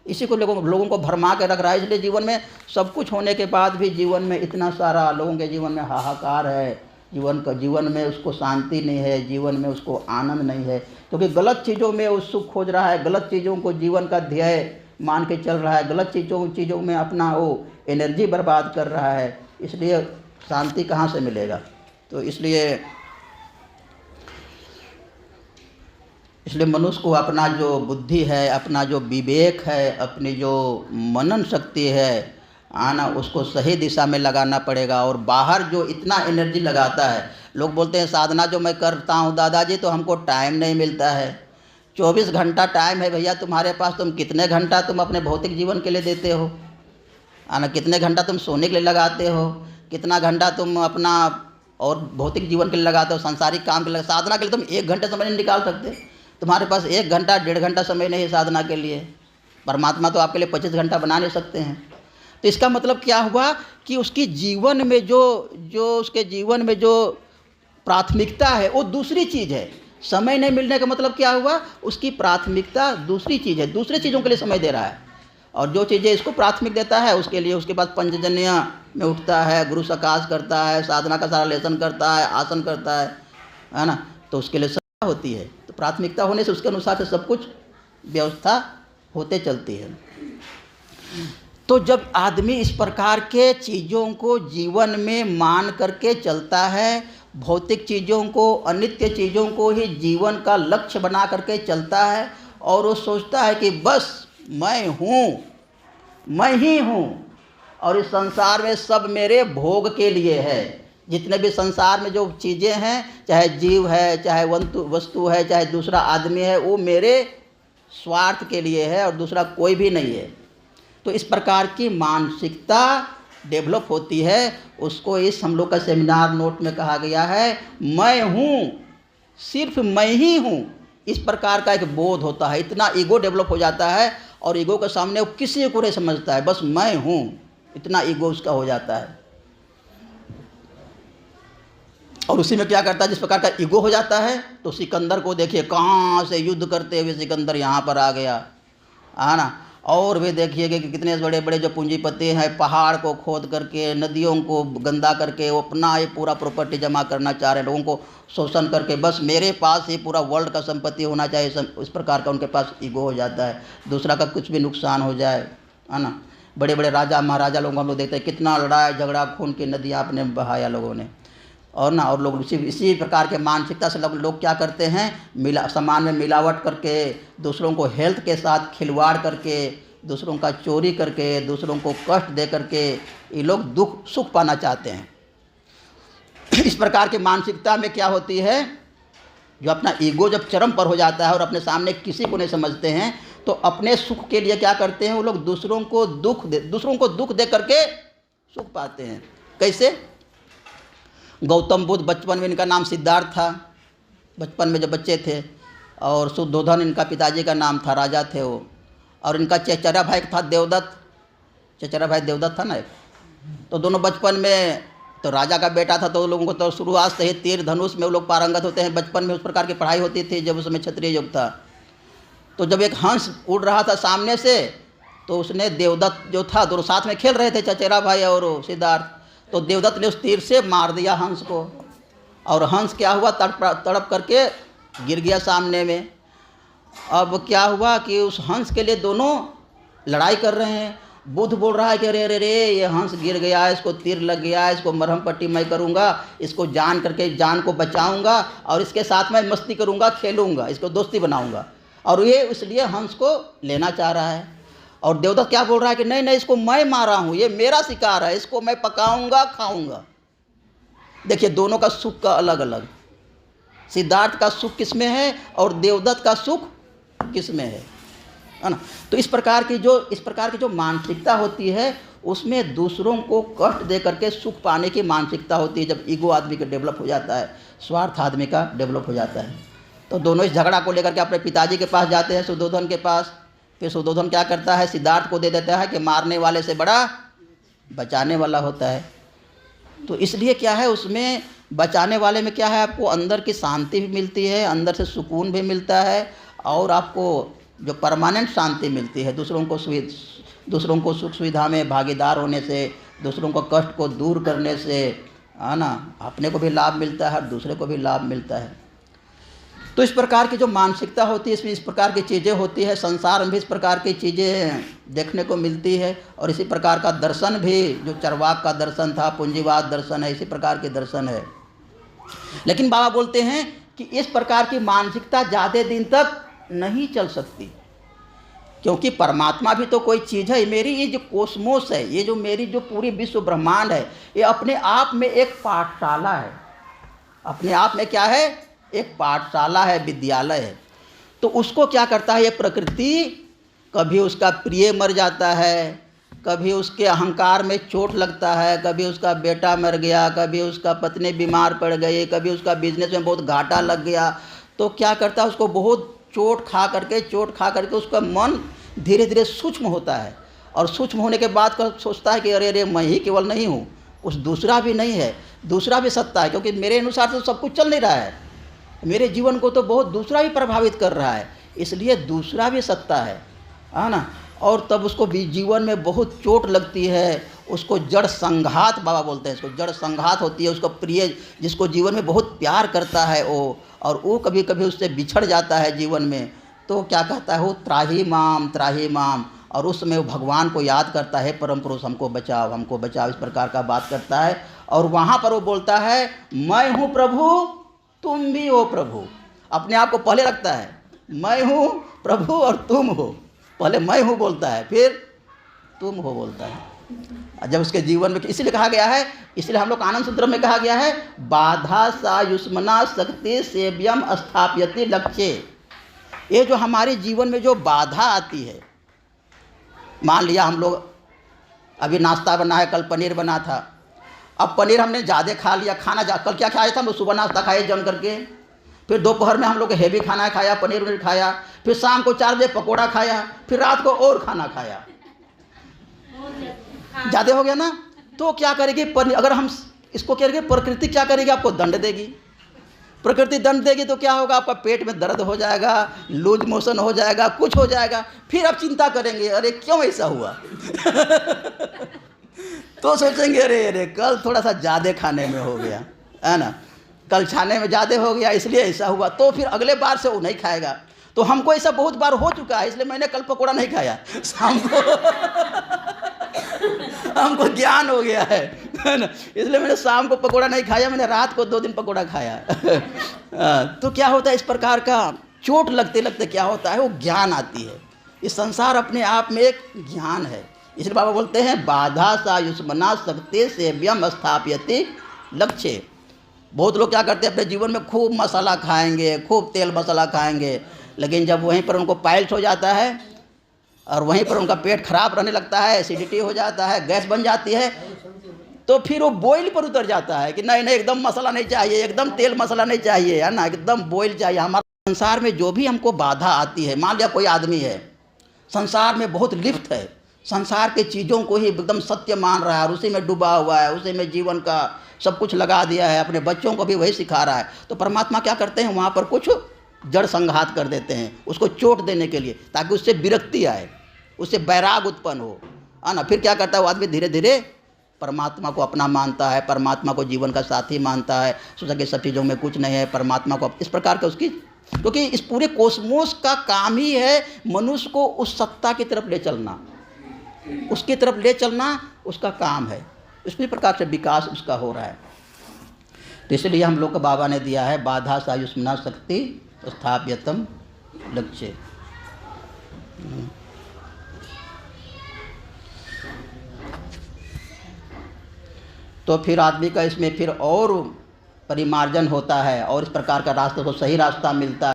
Speaker 1: इसी को लोगों को भरमा के रख रहा है। इसलिए जीवन में सब कुछ होने के बाद भी जीवन में इतना सारा लोगों के जीवन में हाहाकार है, जीवन में उसको शांति नहीं है, जीवन में उसको आनंद नहीं है, क्योंकि गलत चीज़ों में वो सुख खोज रहा है, गलत चीज़ों को जीवन का ध्येय मान के चल रहा है, गलत चीज़ों में अपना वो एनर्जी बर्बाद कर रहा है। इसलिए शांति कहाँ से मिलेगा? तो इसलिए मनुष्य को अपना जो बुद्धि है, अपना जो विवेक है, अपनी जो मनन शक्ति है, आना उसको सही दिशा में लगाना पड़ेगा। और बाहर जो इतना एनर्जी लगाता है, लोग बोलते हैं साधना जो मैं करता हूँ दादाजी तो हमको टाइम नहीं मिलता है। 24 घंटा टाइम है भैया तुम्हारे पास, तुम कितने घंटा तुम अपने भौतिक जीवन के लिए देते हो? आना कितने घंटा तुम सोने के लिए लगाते हो? कितना घंटा तुम अपना और भौतिक जीवन के लिए लगाते हो, सांसारिक काम के लिए? साधना के लिए तुम 1 घंटे समय नहीं निकाल सकते? तुम्हारे पास 1 घंटा 1.5 घंटा समय नहीं है साधना के लिए। परमात्मा तो आपके लिए 25 घंटा बना नहीं सकते हैं। तो इसका मतलब क्या हुआ कि उसकी जीवन में जो उसके जीवन में जो प्राथमिकता है वो दूसरी चीज़ है। समय नहीं मिलने का मतलब क्या हुआ, उसकी प्राथमिकता दूसरी चीज़ है, दूसरी चीज़ों के लिए समय दे रहा है। और जो चीज़ें इसको प्राथमिक देता है उसके लिए उसके बाद पंचजन्य में उठता है, गुरु सकाश करता है, साधना का सारा लेसन करता है, आसन करता है ना, तो उसके लिए समय होती है। तो प्राथमिकता होने से उसके अनुसार से सब कुछ व्यवस्था होते चलती है। तो जब आदमी इस प्रकार के चीज़ों को जीवन में मान करके चलता है, भौतिक चीज़ों को, अनित्य चीज़ों को ही जीवन का लक्ष्य बना करके चलता है, और वो सोचता है कि बस मैं हूँ, मैं ही हूँ, और इस संसार में सब मेरे भोग के लिए है। जितने भी संसार में जो चीज़ें हैं, चाहे जीव है, चाहे वस्तु है, चाहे दूसरा आदमी है, वो मेरे स्वार्थ के लिए है और दूसरा कोई भी नहीं है। तो इस प्रकार की मानसिकता डेवलप होती है, उसको इस हम लोग का सेमिनार नोट में कहा गया है, मैं हूँ, सिर्फ मैं ही हूँ। इस प्रकार का एक बोध होता है, इतना ईगो डेवलप हो जाता है, और ईगो के सामने वो किसी को नहीं समझता है, बस मैं हूँ, इतना ईगो उसका हो जाता है। और उसी में क्या करता है, जिस प्रकार का ईगो हो जाता है, तो सिकंदर को देखिए कहाँ से युद्ध करते हुए सिकंदर यहाँ पर आ गया, है ना। और वे देखिएगा कि कितने बड़े बड़े जो पूंजीपति हैं, पहाड़ को खोद करके, नदियों को गंदा करके, वो अपना ये पूरा प्रॉपर्टी जमा करना चाह रहे हैं, लोगों को शोषण करके, बस मेरे पास ही पूरा वर्ल्ड का संपत्ति होना चाहिए, इस प्रकार का उनके पास ईगो हो जाता है। दूसरा का कुछ भी नुकसान हो जाए, है ना। बड़े बड़े राजा महाराजा लोग हम लोग देखते हैं, कितना लड़ाई झगड़ा, खून की नदियाँ आपने बहाया लोगों ने, और ना, और लोग इसी प्रकार के मानसिकता से लोग क्या करते हैं, सामान में मिलावट करके, दूसरों को हेल्थ के साथ खिलवाड़ करके, दूसरों का चोरी करके, दूसरों को कष्ट दे करके ये लोग दुख सुख पाना चाहते हैं। इस प्रकार की मानसिकता में क्या होती है, जो अपना ईगो जब चरम पर हो जाता है और अपने सामने किसी को नहीं समझते हैं, तो अपने सुख के लिए क्या करते हैं, वो लोग दूसरों को दुख दे करके सुख पाते हैं। कैसे? गौतम बुद्ध, बचपन में इनका नाम सिद्धार्थ था, बचपन में जब बच्चे थे, और शुद्धोधन इनका पिताजी का नाम था, राजा थे वो, और इनका चचेरा भाई था देवदत्त, चचेरा भाई देवदत्त था ना एक। तो दोनों बचपन में, तो राजा का बेटा था, तो लोगों को तो शुरुआत से ही तीर धनुष में वो लोग पारंगत होते हैं, बचपन में उस प्रकार की पढ़ाई होती थी जब उस समय क्षत्रिय युग था। तो जब एक हंस उड़ रहा था सामने से, तो उसने देवदत्त जो था, दोनों साथ में खेल रहे थे, चचेरा भाई और सिद्धार्थ, तो देवदत्त ने उस तीर से मार दिया हंस को, और हंस क्या हुआ, तड़प करके गिर गया सामने में। अब क्या हुआ कि उस हंस के लिए दोनों लड़ाई कर रहे हैं। बुद्ध बोल रहा है कि अरे अरे रे, ये हंस गिर गया, इसको तीर लग गया, इसको मरहम पट्टी मैं करूँगा, इसको जान करके जान को बचाऊँगा, और इसके साथ मैं मस्ती करूँगा, खेलूँगा, इसको दोस्ती बनाऊँगा। और ये इसलिए हंस को लेना चाह रहा है। और देवदत्त क्या बोल रहा है कि नहीं नहीं, इसको मैं मारा हूँ, ये मेरा शिकार है, इसको मैं पकाऊँगा, खाऊँगा। देखिए दोनों का सुख का अलग अलग, सिद्धार्थ का सुख किस में है और देवदत्त का सुख किस में है ना। तो इस प्रकार की जो मानसिकता होती है, उसमें दूसरों को कष्ट दे करके सुख पाने की मानसिकता होती है। जब ईगो आदमी का डेवलप हो जाता है, स्वार्थ आदमी का डेवलप हो जाता है, तो दोनों इस झगड़ा को लेकर के अपने पिताजी के पास जाते हैं, शुद्धोधन के पास। फिर शुद्धोधन क्या करता है, सिद्धार्थ को दे देता है कि मारने वाले से बड़ा बचाने वाला होता है। तो इसलिए क्या है, उसमें बचाने वाले में क्या है, आपको अंदर की शांति भी मिलती है, अंदर से सुकून भी मिलता है, और आपको जो परमानेंट शांति मिलती है, दूसरों को सुख सुविधा में भागीदार होने से, दूसरों को कष्ट को दूर करने से, है ना, अपने को भी लाभ मिलता है और दूसरे को भी लाभ मिलता है। तो इस प्रकार की जो मानसिकता होती है, इसमें इस प्रकार की चीज़ें होती है, संसार में भी इस प्रकार की चीज़ें देखने को मिलती है। और इसी प्रकार का दर्शन भी, जो चरवाक का दर्शन था, पूंजीवाद दर्शन है, इसी प्रकार के दर्शन है। लेकिन बाबा बोलते हैं कि इस प्रकार की मानसिकता ज़्यादा दिन तक नहीं चल सकती, क्योंकि परमात्मा भी तो कोई चीज़ है। मेरी ये जो कोस्मोस है, ये जो मेरी जो पूरी विश्व ब्रह्मांड है, ये अपने आप में एक पाठशाला है। अपने आप में क्या है, एक पाठशाला है, विद्यालय है। तो उसको क्या करता है, ये प्रकृति, कभी उसका प्रिय मर जाता है, कभी उसके अहंकार में चोट लगता है, कभी उसका बेटा मर गया, कभी उसका पत्नी बीमार पड़ गई, कभी उसका बिजनेस में बहुत घाटा लग गया। तो क्या करता है, उसको बहुत चोट खा करके उसका मन धीरे धीरे सूक्ष्म होता है, और सूक्ष्म होने के बाद का सोचता है कि अरे अरे मैं ही केवल नहीं हूँ, कुछ दूसरा भी नहीं है, दूसरा भी सत्ता है, क्योंकि मेरे अनुसार तो सब कुछ चल नहीं रहा है, मेरे जीवन को तो बहुत दूसरा भी प्रभावित कर रहा है, इसलिए दूसरा भी सत्ता है ना। और तब उसको भी जीवन में बहुत चोट लगती है, उसको जड़ संघात बाबा बोलते हैं, इसको जड़ संघात होती है। उसको प्रिय जिसको जीवन में बहुत प्यार करता है वो, और वो कभी कभी उससे बिछड़ जाता है जीवन में, तो क्या कहता है वो, त्राही माम, और उस समय वो भगवान को याद करता है, परम पुरुष हमको बचाओ, इस प्रकार का बात करता है। और वहाँ पर वो बोलता है मैं हूँ प्रभु, तुम भी हो प्रभु। अपने आप को पहले रखता है, मैं हूँ प्रभु और तुम हो, पहले मैं हूँ बोलता है, फिर तुम हो बोलता है। जब उसके जीवन में इसीलिए कहा गया है, इसलिए हम लोग आनंद सूत्र में कहा गया है, बाधा सा युष्मना शक्ति सेव्यम स्थाप्यति लक्ष्य। ये जो हमारे जीवन में जो बाधा आती है, मान लिया हम लोग अभी नाश्ता बना है, कल पनीर बना था, अब पनीर हमने ज़्यादा खा लिया, कल क्या खाया था, हम लोग सुबह नाश्ता खाए जम करके, फिर दोपहर में हम लोग हेवी खाना खाया, पनीर खाया, फिर शाम को 4 बजे पकोड़ा खाया, फिर रात को और खाना खाया, ज़्यादा हो गया ना। तो क्या करेगी अगर हम इसको करेंगे, प्रकृति क्या करेगी, आपको दंड देगी। प्रकृति दंड देगी तो क्या होगा, आपका पेट में दर्द हो जाएगा, लूज मोशन हो जाएगा, कुछ हो जाएगा, फिर आप चिंता करेंगे अरे क्यों ऐसा हुआ तो सोचेंगे अरे कल थोड़ा सा ज़्यादा खाने में हो गया है ना, कल खाने में ज़्यादा हो गया इसलिए ऐसा हुआ, तो फिर अगले बार से वो नहीं खाएगा। तो हमको ऐसा बहुत बार हो चुका है, इसलिए मैंने कल पकौड़ा नहीं खाया शाम को हमको ज्ञान हो गया है ना, इसलिए मैंने शाम को पकौड़ा नहीं खाया, मैंने रात को 2 दिन पकौड़ा खाया तो क्या होता है, इस प्रकार का चोट लगते लगते क्या होता है, वो ज्ञान आती है। इस संसार अपने आप में एक ज्ञान है, इसलिए बाबा बोलते हैं बाधा सा युष्मना शक्ति सेव्यम स्थाप्यति लक्ष्य। बहुत लोग क्या करते हैं, अपने जीवन में खूब मसाला खाएंगे, खूब तेल मसाला खाएंगे, लेकिन जब वहीं पर उनको पाइल्स हो जाता है और वहीं पर उनका पेट खराब रहने लगता है, एसिडिटी हो जाता है, गैस बन जाती है, तो फिर वो बॉयल पर उतर जाता है कि नहीं एकदम मसाला नहीं चाहिए, एकदम तेल मसाला नहीं चाहिए, है ना, एकदम बॉयल चाहिए। हमारे संसार में जो भी हमको बाधा आती है, मान लिया कोई आदमी है संसार में बहुत लिप्त है, संसार के चीज़ों को ही एकदम सत्य मान रहा है और उसी में डूबा हुआ है, उसी में जीवन का सब कुछ लगा दिया है, अपने बच्चों को भी वही सिखा रहा है, तो परमात्मा क्या करते हैं, वहाँ पर कुछ जड़ संघात कर देते हैं उसको चोट देने के लिए, ताकि उससे विरक्ति आए, उससे बैराग उत्पन्न हो, है ना। फिर क्या करता है वो आदमी, धीरे धीरे परमात्मा को अपना मानता है, परमात्मा को जीवन का साथी मानता है, सोचा कि सब चीज़ों में कुछ नहीं है, परमात्मा को इस प्रकार का उसकी, क्योंकि इस पूरे कोस्मोस का काम ही है मनुष्य को उस सत्ता की तरफ ले चलना, उसकी तरफ ले चलना उसका काम है। इसी प्रकार से विकास उसका हो रहा है। तो इसलिए हम लोग को बाबा ने दिया है बाधा सा युष्मना शक्ति स्थाप्यतम लक्ष्य। तो फिर आदमी का इसमें फिर और परिमार्जन होता है और इस प्रकार का रास्ते को सही रास्ता मिलता है,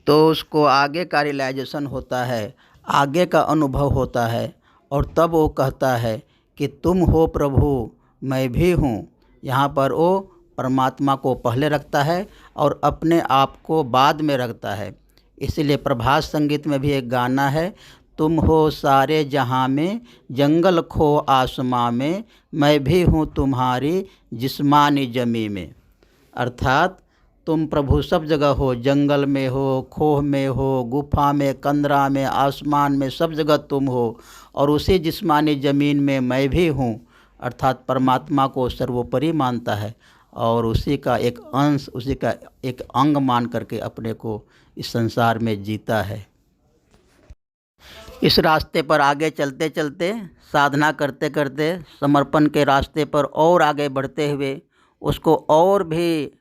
Speaker 1: तो उसको आगे का रियलाइजेशन होता है, आगे का अनुभव होता है, और तब वो कहता है कि तुम हो प्रभु मैं भी हूँ। यहाँ पर वो परमात्मा को पहले रखता है और अपने आप को बाद में रखता है। इसीलिए प्रभात संगीत में भी एक गाना है, तुम हो सारे जहाँ में जंगल खो आसमां में, मैं भी हूँ तुम्हारी जिस्मानी जमी में। अर्थात तुम प्रभु सब जगह हो, जंगल में हो, खोह में हो, गुफा में, कंदरा में, आसमान में, सब जगह तुम हो, और उसी जिस्मानी ज़मीन में मैं भी हूँ। अर्थात परमात्मा को सर्वोपरि मानता है और उसी का एक अंश, उसी का एक अंग मान करके अपने को इस संसार में जीता है। इस रास्ते पर आगे चलते चलते, साधना करते करते, समर्पण के रास्ते पर और आगे बढ़ते हुए उसको और भी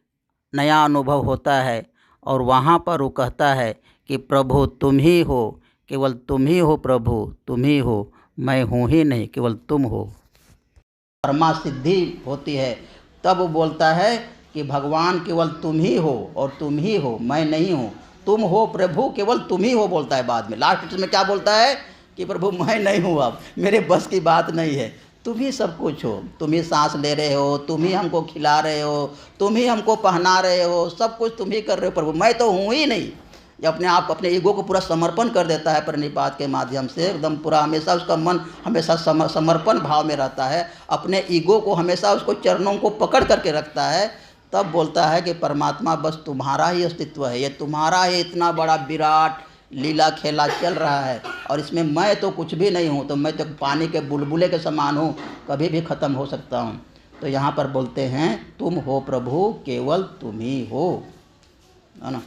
Speaker 1: नया अनुभव होता है, और वहाँ पर वो कहता है कि प्रभु तुम ही हो, केवल तुम ही हो प्रभु, तुम ही हो, मैं हूँ ही नहीं, केवल तुम हो। परमा सिद्धि होती है, तब वो बोलता है कि भगवान केवल तुम ही हो और तुम ही हो, मैं नहीं हूँ, तुम हो प्रभु, केवल तुम ही हो बोलता है। बाद में लास्ट में क्या बोलता है कि प्रभु मैं नहीं हूँ, अब मेरे बस की बात नहीं है, तुम ही सब कुछ हो, तुम ही सांस ले रहे हो, तुम ही हमको खिला रहे हो, तुम ही हमको पहना रहे हो, सब कुछ तुम ही कर रहे हो प्रभु, मैं तो हूँ ही नहीं। या अपने आप अपने ईगो को पूरा समर्पण कर देता है प्रणिपात के माध्यम से, एकदम पूरा हमेशा उसका मन हमेशा समर्पण भाव में रहता है, अपने ईगो को हमेशा उसको चरणों को पकड़ करके रखता है, तब बोलता है कि परमात्मा बस तुम्हारा ही अस्तित्व है, ये तुम्हारा ही इतना बड़ा विराट लीला खेला चल रहा है और इसमें मैं तो कुछ भी नहीं हूँ, तो मैं तो पानी के बुलबुले के समान हूँ, कभी भी ख़त्म हो सकता हूँ। तो यहाँ पर बोलते हैं तुम हो प्रभु, केवल तुम ही हो, है ना।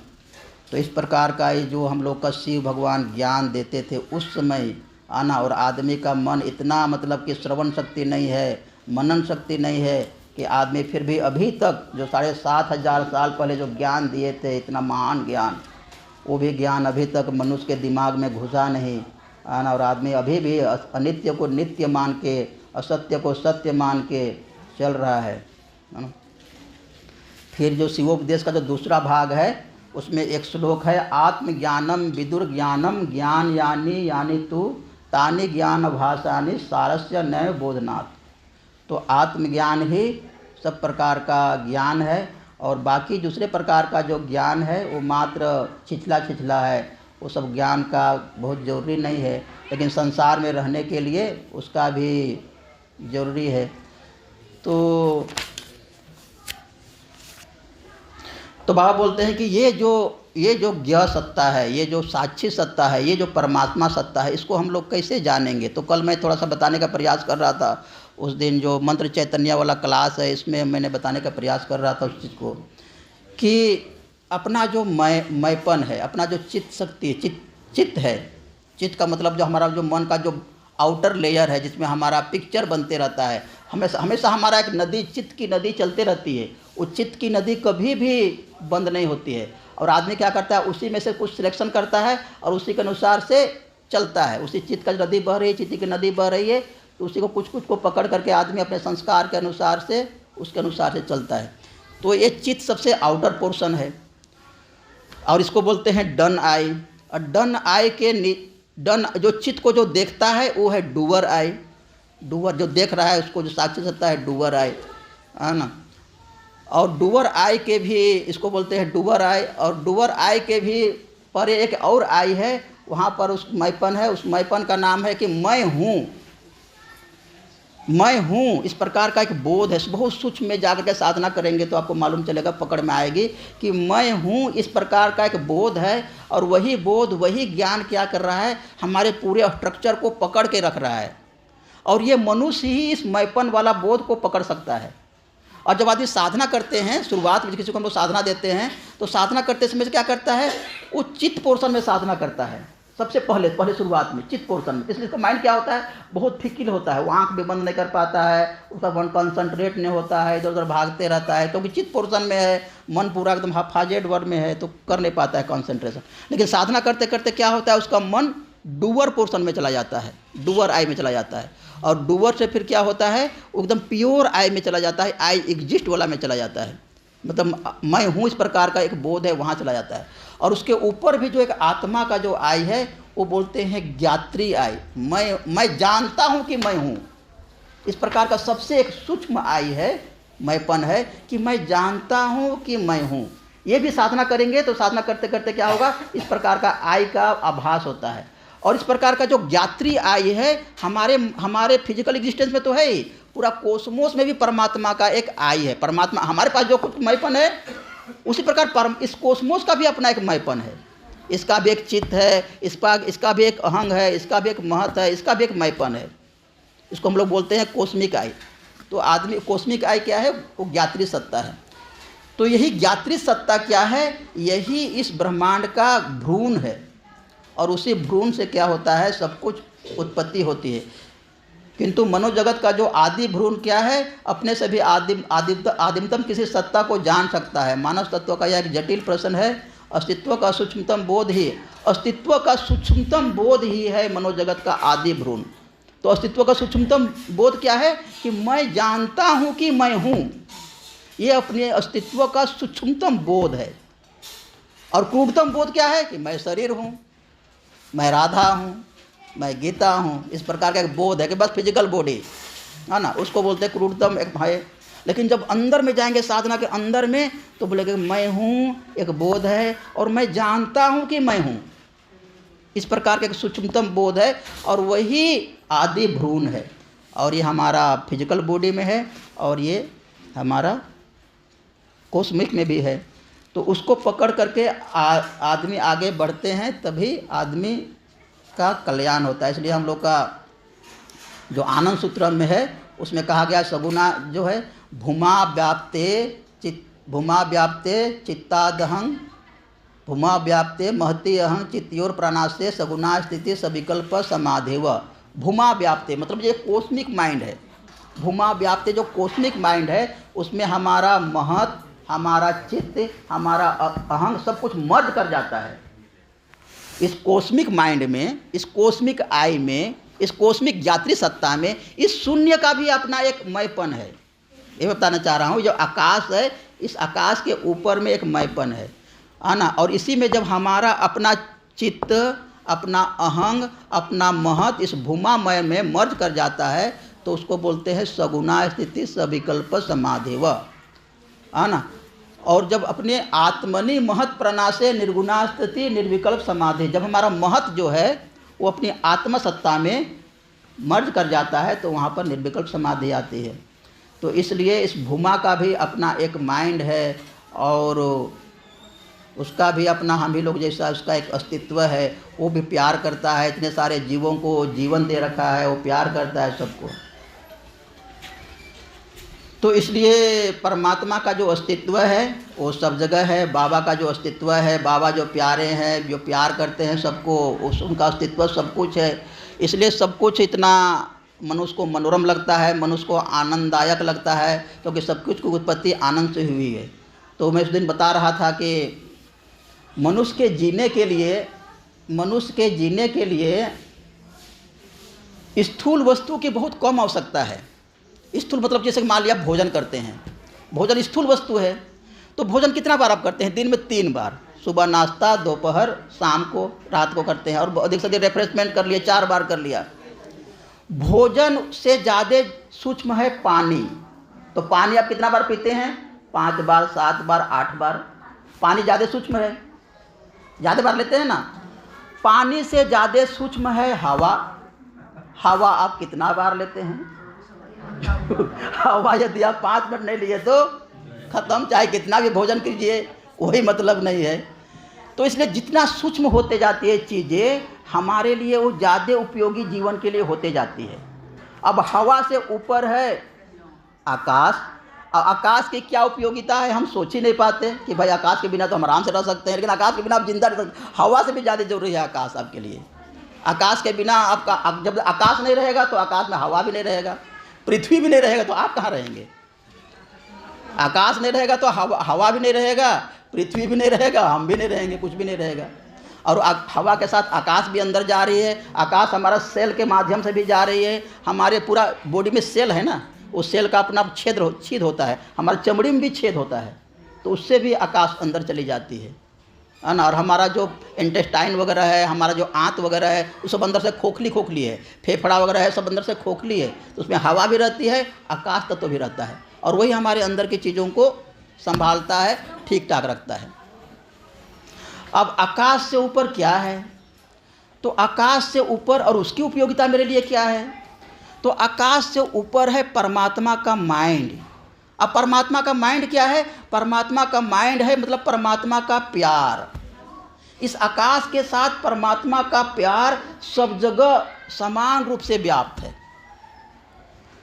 Speaker 1: तो इस प्रकार का ये जो हम लोग का शिव भगवान ज्ञान देते थे उस समय आना, और आदमी का मन इतना मतलब कि श्रवण शक्ति नहीं है, मनन शक्ति नहीं है कि आदमी फिर भी अभी तक जो 7,500 साल पहले जो ज्ञान दिए थे, इतना महान ज्ञान, वो भी ज्ञान अभी तक मनुष्य के दिमाग में घुसा नहीं, है ना। और आदमी अभी भी अनित्य को नित्य मान के, असत्य को सत्य मान के चल रहा है ना। फिर जो शिवोपदेश का जो दूसरा भाग है उसमें एक श्लोक है, आत्मज्ञानम विदुर ज्ञानम ज्ञान यानी यानी तू तानि ज्ञान भाषानि सारस्य नय बोधनात्। तो आत्मज्ञान ही सब प्रकार का ज्ञान है, और बाकी दूसरे प्रकार का जो ज्ञान है वो मात्र छिछला है, वो सब ज्ञान का बहुत ज़रूरी नहीं है, लेकिन संसार में रहने के लिए उसका भी ज़रूरी है। तो बाबा बोलते हैं कि ये जो ज्ञ सत्ता है, ये जो साक्षी सत्ता है, ये जो परमात्मा सत्ता है, इसको हम लोग कैसे जानेंगे। तो कल मैं थोड़ा सा बताने का प्रयास कर रहा था, उस दिन जो मंत्र चैतन्य वाला क्लास है इसमें मैंने बताने का प्रयास कर रहा था उस चीज़ को, कि अपना जो मैपन है, अपना जो चित्त शक्ति चित्त है, चित्त का मतलब जो हमारा जो मन का जो आउटर लेयर है जिसमें हमारा पिक्चर बनते रहता है, हमेशा हमारा एक नदी, चित्त की नदी चलते रहती है, वो चित्त की नदी कभी भी बंद नहीं होती है। और आदमी क्या करता है, उसी में से कुछ सिलेक्शन करता है और उसी के अनुसार से चलता है। उसी चित्त का नदी बह रही है, चित्त की नदी बह रही है, तो उसी को कुछ को पकड़ करके आदमी अपने संस्कार के अनुसार से उसके अनुसार से चलता है। तो ये चित्त सबसे आउटर पोर्शन है, और इसको बोलते हैं डन आई। और डन आई के डन जो चित्त को जो देखता है वो है डूअर आई। डूअर जो देख रहा है उसको जो साक्षी सत्ता है डूअर आई, है ना। और डूअर आई के भी इसको बोलते हैं डूअर आई, और डूअर आई के भी पर एक और आई है, वहाँ पर उस मैपन है, उस मैपन का नाम है कि मैं हूँ। इस प्रकार का एक बोध है, बहुत सूक्ष्म में जाकर के साधना करेंगे तो आपको मालूम चलेगा, पकड़ में आएगी कि मैं हूँ। इस प्रकार का एक बोध है, और वही बोध, वही ज्ञान क्या कर रहा है, हमारे पूरे स्ट्रक्चर को पकड़ के रख रहा है। और ये मनुष्य ही इस मैपन वाला बोध को पकड़ सकता है। और जब आदमी साधना करते हैं, शुरुआत में किसी को हम लोग साधना देते हैं, तो साधना करते समय क्या करता है, वो चित्त पोर्शन में साधना करता है सबसे पहले शुरुआत में, चित्त पोर्शन में। इसलिए इसका माइंड क्या होता है, बहुत फिकिल होता है, वो आँख भी बंद नहीं कर पाता है, उसका मन कंसंट्रेट नहीं होता है, इधर उधर भागते रहता है, क्योंकि चित्त पोर्शन में है, मन पूरा एकदम हाफाजेड वर्ड में है, तो कर नहीं पाता है कंसंट्रेशन। लेकिन साधना करते करते क्या होता है, उसका मन डूअर पोर्शन में चला जाता है, डूअर आई में चला जाता है, और डूअर से फिर क्या होता है, एकदम प्योर आई में चला जाता है, आई एग्जिस्ट वाला में चला जाता है, मतलब मैं हूँ इस प्रकार का एक बोध है, वहाँ चला जाता है। और उसके ऊपर भी जो एक आत्मा का जो आई है वो बोलते हैं ज्ञात्री आई। मैं जानता हूँ कि मैं हूँ, इस प्रकार का सबसे एक सूक्ष्म आई है, मैंपन है कि मैं जानता हूँ कि मैं हूँ। ये भी साधना करेंगे तो साधना करते करते क्या होगा, इस प्रकार का आई का आभास होता है। और इस प्रकार का जो ज्ञात्री आई है, हमारे फिजिकल एग्जिस्टेंस में तो है ही, पूरा कोस्मोस में भी परमात्मा का एक आई है। परमात्मा हमारे पास जो कुछ मैंपन है, उसी प्रकार इस कोस्मोस का भी अपना एक मैंपन है, इसका भी एक चित्त है, इसका भी एक अहंग है, इसका भी एक महत है, इसका भी एक मैंपन है। इसको हम लोग बोलते हैं कोस्मिक आई। तो आदमी कोस्मिक आई क्या है, वो ज्ञात्री सत्ता है। तो यही ज्ञात्री सत्ता क्या है, यही इस ब्रह्मांड का भ्रूण है, और उसी भ्रूण से क्या होता है, सब कुछ उत्पत्ति होती है। किंतु मनोजगत का जो आदि भ्रूण क्या है, अपने से भी आदिमतम किसी सत्ता को जान सकता है। मानव तत्व का यह एक जटिल प्रश्न है। अस्तित्व का सूक्ष्मतम बोध ही है मनोजगत का आदि भ्रूण। तो अस्तित्व का सूक्ष्मतम बोध क्या है कि मैं जानता हूँ कि मैं हूँ, ये अपने अस्तित्व का सूक्ष्मतम बोध है। और क्रूरतम बोध क्या है कि मैं शरीर हूँ, मैं राधा हूँ, मैं गीता हूँ। इस प्रकार का एक बोध है कि बस फिजिकल बॉडी है ना, उसको बोलते हैं क्रूरतम एक भाई। लेकिन जब अंदर में जाएंगे साधना के अंदर में तो बोलेंगे मैं हूँ, एक बोध है और मैं जानता हूँ कि मैं हूँ। इस प्रकार का एक सूक्ष्मतम बोध है और वही आदि भ्रूण है। और ये हमारा फिजिकल बॉडी में है और ये हमारा कॉस्मिक में भी है। तो उसको पकड़ करके आदमी आगे बढ़ते हैं, तभी आदमी का कल्याण होता है। इसलिए हम लोग का जो आनंद सूत्र में है उसमें कहा गया सगुना जो है भूमा व्याप्ते चित्तादहं भूमा व्याप्ते महति अहं चित्तयोर प्राणास्ते सगुना स्थिति सविकल्प समाधिव। भूमा व्याप्ते मतलब ये कॉस्मिक माइंड है। भूमा व्याप्ते जो कॉस्मिक माइंड है उसमें हमारा महत, हमारा चित्त, हमारा अहंग सब कुछ मर्ज कर जाता है। इस कॉस्मिक माइंड में, इस कॉस्मिक आई में, इस कॉस्मिक यात्री सत्ता में इस शून्य का भी अपना एक मैपन है। ये बताना चाह रहा हूँ, जो आकाश है इस आकाश के ऊपर में एक मैपन है ना। और इसी में जब हमारा अपना चित्त, अपना अहंग, अपना महत इस भूमामय में मर्ज कर जाता है तो उसको बोलते हैं सगुना स्थिति सविकल्प समाधिव, है ना। और जब अपने आत्मनि महत प्रणाशे निर्गुणा स्थिति निर्विकल्प समाधि, जब हमारा महत जो है वो अपनी आत्म सत्ता में मर्ज कर जाता है तो वहाँ पर निर्विकल्प समाधि आती है। तो इसलिए इस भूमा का भी अपना एक माइंड है और उसका भी अपना, हम ही लोग जैसा उसका एक अस्तित्व है। वो भी प्यार करता है, इतने सारे जीवों को जीवन दे रखा है, वो प्यार करता है सबको। तो इसलिए परमात्मा का जो अस्तित्व है वो सब जगह है। बाबा का जो अस्तित्व है, बाबा जो प्यारे हैं, जो प्यार करते हैं सबको, उनका अस्तित्व सब कुछ है। इसलिए सब कुछ इतना मनुष्य को मनोरम लगता है, मनुष्य को आनंददायक लगता है, क्योंकि सब कुछ की उत्पत्ति आनंद से हुई है। तो मैं उस दिन बता रहा था कि मनुष्य के जीने के लिए स्थूल वस्तु की बहुत कम आवश्यकता है। स्थूल मतलब जैसे मान लिया भोजन करते हैं, भोजन स्थूल वस्तु है। तो भोजन कितना बार आप करते हैं? दिन में 3 बार, सुबह नाश्ता, दोपहर, शाम को, रात को करते हैं। और अधिक से अधिक रिफ्रेशमेंट कर लिया, 4 बार कर लिया। भोजन से ज़्यादा सूक्ष्म है पानी। तो पानी आप कितना बार पीते हैं? 5 बार, 7 बार, 8 बार। पानी ज़्यादा सूक्ष्म है, ज़्यादा बार लेते हैं ना। पानी से ज़्यादा सूक्ष्म है हवा। हवा आप कितना बार लेते हैं? हवा यदि आप 5 मिनट नहीं लिए तो ख़त्म, चाहे कितना भी भोजन कीजिए कोई मतलब नहीं है। तो इसलिए जितना सूक्ष्म होते जाती है चीज़ें, हमारे लिए वो ज़्यादा उपयोगी जीवन के लिए होते जाती है। अब हवा से ऊपर है आकाश। आकाश की क्या उपयोगिता है हम सोच ही नहीं पाते कि भाई आकाश के बिना तो हम आराम से रह सकते हैं, लेकिन आकाश के बिना आप जिंदा रह सकते। हवा से भी ज़्यादा जरूरी है आकाश आपके लिए। आकाश के बिना आपका, जब आकाश नहीं रहेगा तो आकाश में हवा भी नहीं रहेगा, पृथ्वी भी नहीं रहेगा, तो आप कहाँ रहेंगे? आकाश नहीं रहेगा तो हवा भी नहीं रहेगा, पृथ्वी भी नहीं रहेगा, हम भी नहीं रहेंगे, कुछ भी नहीं रहेगा। और हवा के साथ आकाश भी अंदर जा रही है। आकाश हमारा सेल के माध्यम से भी जा रही है। हमारे पूरा बॉडी में सेल है ना, उस सेल का अपना छेद होता है। हमारे चमड़ी में भी छेद होता है, तो उससे भी आकाश अंदर चली जाती है ना। और हमारा जो इंटेस्टाइन वगैरह है, हमारा जो आंत वगैरह है, वो सब अंदर से खोखली है। फेफड़ा वगैरह है, सब अंदर से खोखली है। तो उसमें हवा भी रहती है, आकाश तत्व भी रहता है, और वही हमारे अंदर की चीज़ों को संभालता है, ठीक ठाक रखता है। अब आकाश से ऊपर क्या है? तो आकाश से ऊपर और उसकी उपयोगिता मेरे लिए क्या है? तो आकाश से ऊपर है परमात्मा का माइंड। अब परमात्मा का माइंड क्या है? परमात्मा का माइंड है मतलब परमात्मा का प्यार। इस आकाश के साथ परमात्मा का प्यार सब जगह समान रूप से व्याप्त है।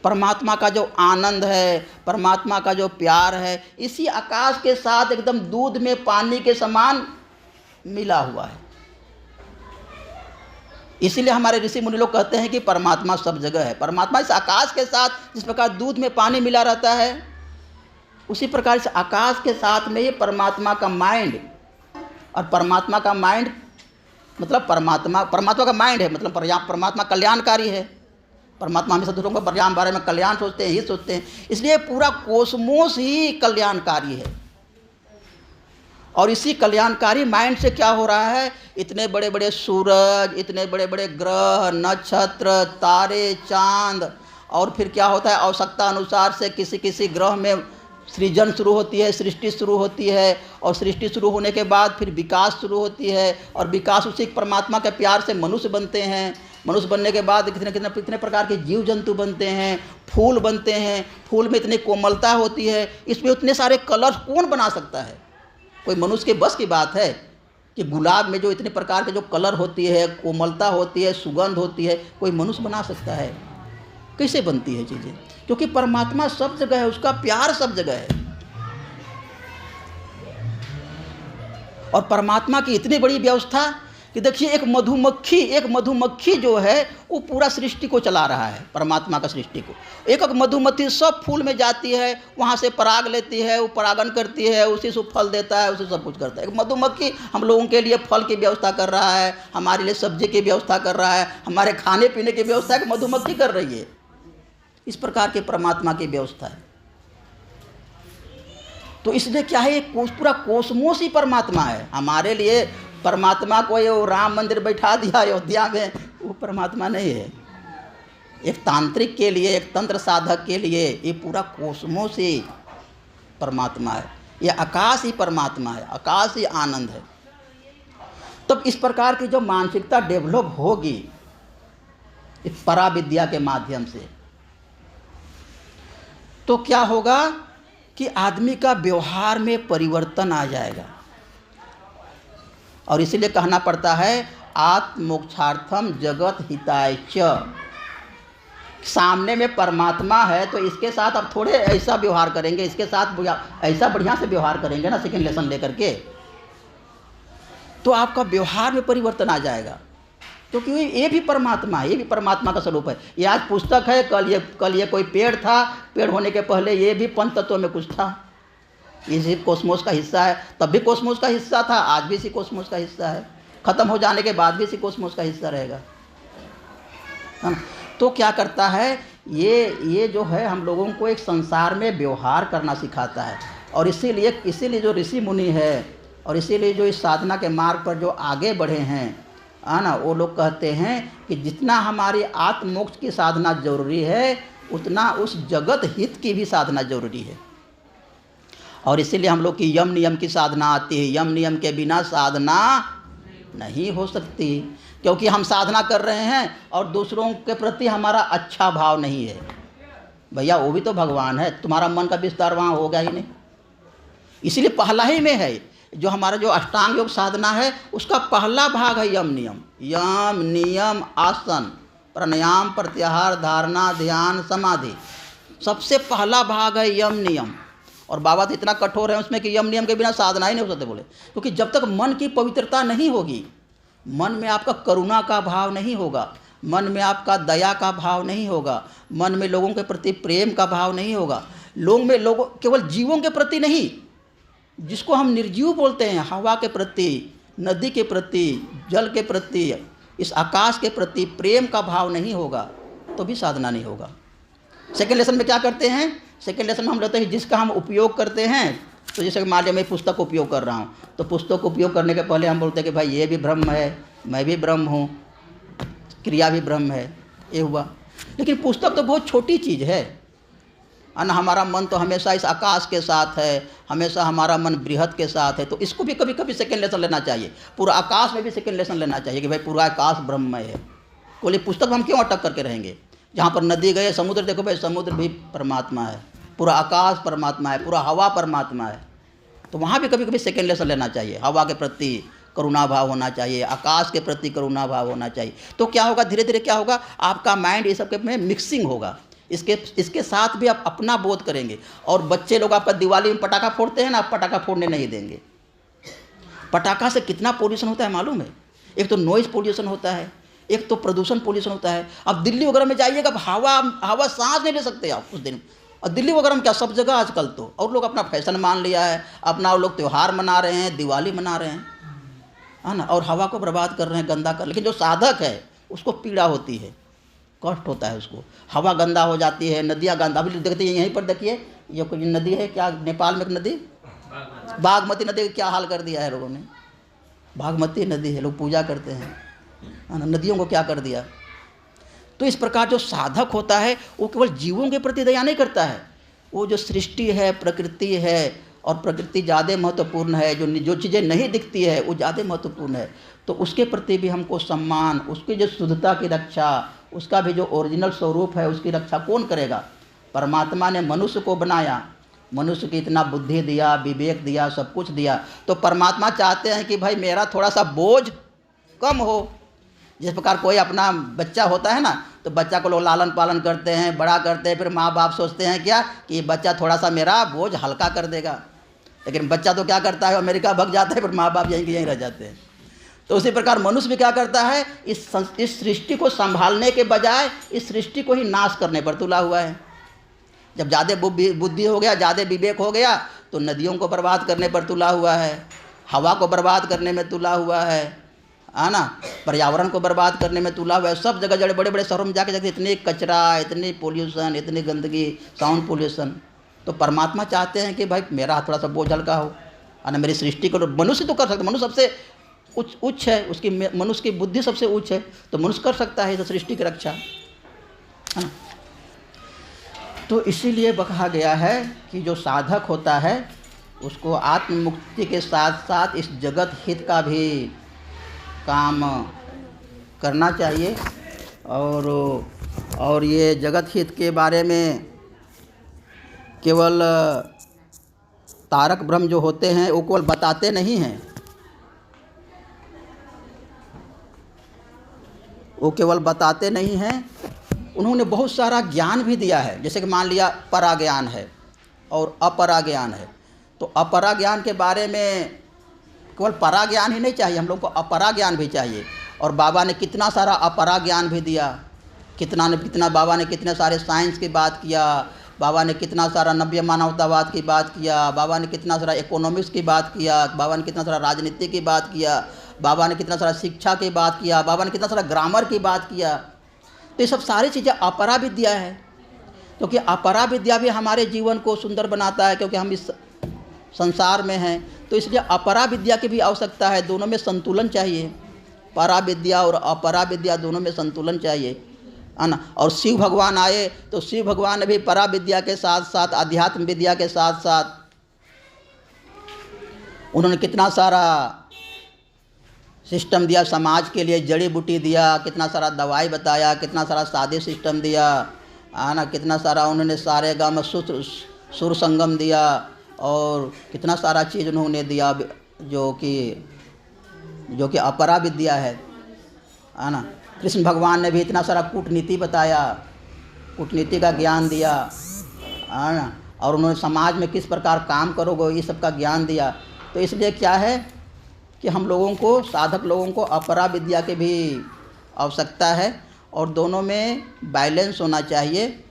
Speaker 1: परमात्मा का जो आनंद है, परमात्मा का जो प्यार है, इसी आकाश के साथ एकदम दूध में पानी के समान मिला हुआ है। इसीलिए हमारे ऋषि मुनि लोग कहते हैं कि परमात्मा सब जगह है। परमात्मा इस आकाश के साथ जिस प्रकार दूध में पानी मिला रहता है, उसी प्रकार इस आकाश के साथ में ही परमात्मा का माइंड, और परमात्मा का माइंड मतलब परमात्मा का माइंड है मतलब परमात्मा कल्याणकारी है। परमात्मा हमेशा दूसरों के बारे में कल्याण सोचते हैं, ही सोचते हैं। इसलिए पूरा कोस्मोस ही कल्याणकारी है। और इसी कल्याणकारी माइंड से क्या हो रहा है? इतने बड़े बड़े सूरज, इतने बड़े बड़े ग्रह, नक्षत्र, तारे, चांद और फिर क्या होता है, आवश्यकता अनुसार से किसी किसी ग्रह में सृजन शुरू होती है, सृष्टि शुरू होती है, और सृष्टि शुरू होने के बाद फिर विकास शुरू होती है, और विकास उसी परमात्मा के प्यार से मनुष्य बनते हैं। मनुष्य बनने के बाद कितने प्रकार के जीव जंतु बनते हैं, फूल बनते हैं, फूल में इतनी कोमलता होती है, इसमें उतने सारे कलर कौन बना सकता है? कोई मनुष्य के बस की बात है कि गुलाब में जो इतने प्रकार के जो कलर होती है, कोमलता होती है, सुगंध होती है, कोई मनुष्य बना सकता है? कैसे बनती है चीज़ें? क्योंकि परमात्मा सब जगह है, उसका प्यार सब जगह है। और परमात्मा की इतनी बड़ी व्यवस्था कि देखिए, एक मधुमक्खी जो है वो पूरा सृष्टि को चला रहा है, परमात्मा का सृष्टि को। एक मधुमक्खी सब फूल में जाती है, वहाँ से पराग लेती है, वो परागन करती है, उसी से फल देता है, उसी सब कुछ करता है। एक मधुमक्खी हम लोगों के लिए फल की व्यवस्था कर रहा है, हमारे लिए सब्जी की व्यवस्था कर रहा है, हमारे खाने पीने की व्यवस्था एक मधुमक्खी कर रही है। इस प्रकार के परमात्मा की व्यवस्था है। तो इसलिए क्या है, पूरा कोसमोस ही परमात्मा है। हमारे लिए परमात्मा को ये राम मंदिर बैठा दिया अयोध्या में, वो परमात्मा नहीं है। एक तांत्रिक के लिए, एक तंत्र साधक के लिए ये पूरा कोसमोस ही परमात्मा है, ये आकाश ही परमात्मा है, आकाश ही आनंद है। तब इस प्रकार की जो मानसिकता डेवलप होगी इस पराविद्या के माध्यम से, तो क्या होगा कि आदमी का व्यवहार में परिवर्तन आ जाएगा। और इसीलिए कहना पड़ता है आत्मोक्षार्थम जगत हिताय च। सामने में परमात्मा है तो इसके साथ अब थोड़े ऐसा व्यवहार करेंगे, इसके साथ ऐसा बढ़िया से व्यवहार करेंगे ना, सेकंड लेसन लेकर के, तो आपका व्यवहार में परिवर्तन आ जाएगा। क्योंकि ये भी परमात्मा है, ये भी परमात्मा का स्वरूप है। ये आज पुस्तक है, कल ये कोई पेड़ था, पेड़ होने के पहले ये भी पंच तत्वों में कुछ था, इसी कोस्मोस का हिस्सा है। तब भी कोस्मोस का हिस्सा था, आज भी इसी कोस्मोस का हिस्सा है, ख़त्म हो जाने के बाद भी इसी कोस्मोस का हिस्सा रहेगा। तो क्या करता है, ये जो है हम लोगों को एक संसार में व्यवहार करना सिखाता है। और इसीलिए जो ऋषि मुनि है, और इसीलिए जो इस साधना के मार्ग पर जो आगे बढ़े हैं, ना, वो लोग कहते हैं कि जितना हमारी आत्मोक्ष की साधना जरूरी है, उतना उस जगत हित की भी साधना जरूरी है। और इसीलिए हम लोग की यम नियम की साधना आती है। यम नियम के बिना साधना नहीं हो सकती, क्योंकि हम साधना कर रहे हैं और दूसरों के प्रति हमारा अच्छा भाव नहीं है। भैया वो भी तो भगवान है, तुम्हारा मन का विस्तार वहाँ होगा ही नहीं। इसलिए पहला ही में है जो हमारा जो अष्टांग योग साधना है, उसका पहला भाग है यम नियम। यम नियम आसन प्राणायाम प्रत्याहार धारणा ध्यान समाधि, सबसे पहला भाग है यम नियम। और बाबा तो इतना कठोर है उसमें कि यम नियम के बिना साधना ही नहीं हो सकते बोले। क्योंकि जब तक मन की पवित्रता नहीं होगी, मन में आपका करुणा का भाव नहीं होगा, मन में आपका दया का भाव नहीं होगा, मन में लोगों के प्रति प्रेम का भाव नहीं होगा, लोगों केवल जीवों के प्रति नहीं, जिसको हम निर्जीव बोलते हैं, हवा के प्रति, नदी के प्रति, जल के प्रति, इस आकाश के प्रति प्रेम का भाव नहीं होगा तो भी साधना नहीं होगा। सेकेंड लेसन में क्या करते हैं, सेकेंड लेसन में हम लेते हैं जिसका हम उपयोग करते हैं। तो जैसे मान लिया मैं पुस्तक का उपयोग कर रहा हूँ, तो पुस्तक को उपयोग करने के पहले हम बोलते हैं कि भाई ये भी ब्रह्म है, मैं भी ब्रह्म हूँ, क्रिया भी ब्रह्म है, ये हुआ। लेकिन पुस्तक तो बहुत छोटी चीज़ है ना, हमारा मन तो हमेशा इस आकाश के साथ है, हमेशा हमारा मन बृहद के साथ है। तो इसको भी कभी कभी सेकेंड लेसन लेना चाहिए, पूरा आकाश में भी सेकेंड लेसन लेना चाहिए कि भाई पूरा आकाश ब्रह्ममय है। बोले पुस्तक में हम क्यों अटक करके रहेंगे, जहाँ पर नदी गए, समुद्र देखो भाई, समुद्र भी परमात्मा है, पूरा आकाश परमात्मा है, पूरा हवा परमात्मा है। तो वहाँ भी कभी कभी सेकेंड लेसन लेना चाहिए, हवा के प्रति करुणा भाव होना चाहिए, आकाश के प्रति करुणा भाव होना चाहिए। तो क्या होगा, धीरे धीरे क्या होगा, आपका माइंड ये सब के में मिक्सिंग होगा, इसके साथ भी आप अपना बोध करेंगे। और बच्चे लोग आपका दिवाली में पटाखा फोड़ते हैं ना, आप पटाखा फोड़ने नहीं देंगे। पटाखा से कितना पोल्यूशन होता है मालूम है, एक तो नॉइज़ पोल्यूशन होता है, एक तो प्रदूषण पोल्यूशन होता है। अब दिल्ली वगैरह में जाइएगा, अब हवा सांस नहीं ले सकते आप उस दिन। और दिल्ली वगैरह में क्या, सब जगह आजकल तो, और लोग अपना फैशन मान लिया है, अपना लोग त्यौहार मना रहे हैं, दिवाली मना रहे हैं, है ना, और हवा को बर्बाद कर रहे हैं, गंदा कर। लेकिन जो साधक है उसको पीड़ा होती है, कष्ट होता है उसको, हवा गंदा हो जाती है, नदियाँ गंदा। अभी देखते हैं यहीं पर, देखिए ये कोई नदी है क्या, नेपाल में एक नदी बागमती नदी का क्या हाल कर दिया है लोगों ने। बागमती नदी है, लोग पूजा करते हैं, नदियों को क्या कर दिया। तो इस प्रकार जो साधक होता है वो केवल जीवों के प्रति दया नहीं करता है, वो जो सृष्टि है, प्रकृति है, और प्रकृति ज़्यादा महत्वपूर्ण है, जो चीज़ें नहीं दिखती है वो ज़्यादा महत्वपूर्ण है, तो उसके प्रति भी हमको सम्मान, उसकी जो शुद्धता की रक्षा, उसका भी जो ओरिजिनल स्वरूप है उसकी रक्षा कौन करेगा? परमात्मा ने मनुष्य को बनाया, मनुष्य की इतना बुद्धि दिया, विवेक दिया, सब कुछ दिया, तो परमात्मा चाहते हैं कि भाई मेरा थोड़ा सा बोझ कम हो। जिस प्रकार कोई अपना बच्चा होता है ना, तो बच्चा को लोग लालन पालन करते हैं, बड़ा करते हैं, फिर माँ बाप सोचते हैं क्या कि ये बच्चा थोड़ा सा मेरा बोझ हल्का कर देगा, लेकिन बच्चा तो क्या करता है, अमेरिका भाग जाता है, फिर माँ बाप यहीं के यहीं रह जाते हैं। तो उसी प्रकार मनुष्य भी क्या करता है, इस सृष्टि को संभालने के बजाय इस सृष्टि को ही नाश करने पर तुला हुआ है। जब ज़्यादा बुद्धि हो गया, ज़्यादा विवेक हो गया, तो नदियों को बर्बाद करने पर तुला हुआ है, हवा को बर्बाद करने में तुला हुआ है ना, पर्यावरण को बर्बाद करने में तुला हुआ है। सब जगह जगह बड़े बड़े शहरों में जाके देखते इतने कचरा, इतनी पोल्यूशन, इतनी गंदगी, साउंड पोल्यूशन। तो परमात्मा चाहते हैं कि भाई मेरा थोड़ा सा बोझ हल्का हो, ना मेरी सृष्टि को। मनुष्य तो कर सकता, मनुष्य सबसे उच्च है, उसकी मनुष्य की बुद्धि सबसे उच्च है, तो मनुष्य कर सकता है इस सृष्टि की रक्षा, है ना। तो इसीलिए कहा गया है कि जो साधक होता है उसको आत्म मुक्ति के साथ साथ इस जगत हित का भी काम करना चाहिए। और ये जगत हित के बारे में केवल तारक ब्रह्म जो होते हैं वो केवल बताते नहीं हैं, वो केवल बताते नहीं हैं, उन्होंने बहुत सारा ज्ञान भी दिया है। जैसे कि मान लिया परा ज्ञान है और अपरा ज्ञान है, तो अपरा ज्ञान के बारे में केवल परा ज्ञान ही नहीं चाहिए, हम लोग को अपरा ज्ञान भी चाहिए। और बाबा ने कितना सारा अपरा ज्ञान भी दिया, कितना बाबा ने कितने सारे साइंस की बात किया, बाबा ने कितना सारा नव्य मानवतावाद की बात किया, बाबा ने कितना सारा इकोनॉमिक्स की बात किया, बाबा ने कितना सारा राजनीति की बात किया, बाबा ने कितना सारा शिक्षा की बात किया, बाबा ने कितना सारा ग्रामर की बात किया। तो ये सब सारी चीज़ें अपरा विद्या है, क्योंकि अपरा विद्या भी हमारे जीवन को सुंदर बनाता है, क्योंकि हम इस संसार में हैं, तो इसलिए अपरा विद्या की भी आवश्यकता है। दोनों में संतुलन चाहिए, परा विद्या और अपरा विद्या दोनों में संतुलन चाहिए, है ना। और शिव भगवान आए तो शिव भगवान ने भी परा विद्या के साथ साथ आध्यात्म विद्या के साथ साथ उन्होंने कितना सारा सिस्टम दिया समाज के लिए, जड़ी बूटी दिया, कितना सारा दवाई बताया, कितना सारा शादी सिस्टम दिया, है ना, कितना सारा उन्होंने सारे गाँव में सुर संगम दिया, और कितना सारा चीज़ उन्होंने दिया जो कि अपरा विद्या है ना। कृष्ण भगवान ने भी इतना सारा कूटनीति बताया, कूटनीति का ज्ञान दिया, है ना, और उन्होंने समाज में किस प्रकार काम करोगे ये सब का ज्ञान दिया। तो इसलिए क्या है कि हम लोगों को, साधक लोगों को अपरा विद्या की भी आवश्यकता है, और दोनों में बैलेंस होना चाहिए,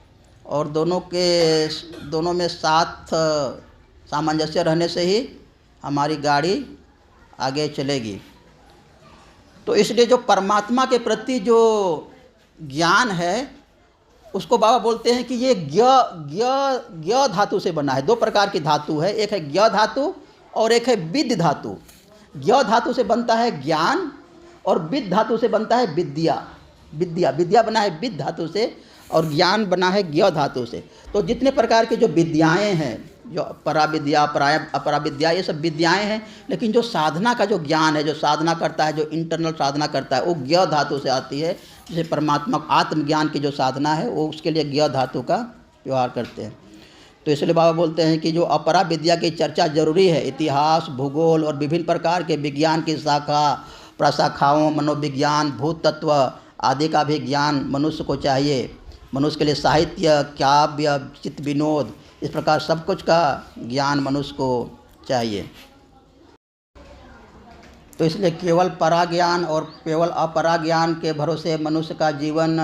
Speaker 1: और दोनों में साथ सामंजस्य रहने से ही हमारी गाड़ी आगे चलेगी। तो इसलिए जो परमात्मा के प्रति जो ज्ञान है उसको बाबा बोलते हैं कि ये ज्ञ धातु से बना है। दो प्रकार की धातु है, एक है ज्ञ धातु और एक है विद्य धातु। ज्ञ धातु से बनता है ज्ञान और विद्य धातु से बनता है विद्या। विद्या बना है विद्य धातु से और ज्ञान बना है ज्ञ धातु से। तो जितने प्रकार की जो विद्याएं हैं, जो परा विद्या, अपरा विद्या, ये सब विद्याएं हैं, लेकिन जो साधना का जो ज्ञान है, जो साधना करता है, जो इंटरनल साधना करता है, वो ज्ञ धातु से आती है। जैसे परमात्मा आत्मज्ञान की जो साधना है वो उसके लिए ज्ञ धातु का व्यवहार करते हैं। तो इसलिए बाबा बोलते हैं कि जो अपरा विद्या की चर्चा जरूरी है, इतिहास, भूगोल और विभिन्न प्रकार के विज्ञान की शाखा प्रशाखाओं, मनोविज्ञान, भूत तत्व आदि का भी ज्ञान मनुष्य को चाहिए। मनुष्य के लिए साहित्य, काव्य, चित्त विनोद, इस प्रकार सब कुछ का ज्ञान मनुष्य को चाहिए। तो इसलिए केवल परा ज्ञान और केवल अपरा ज्ञान के भरोसे मनुष्य का जीवन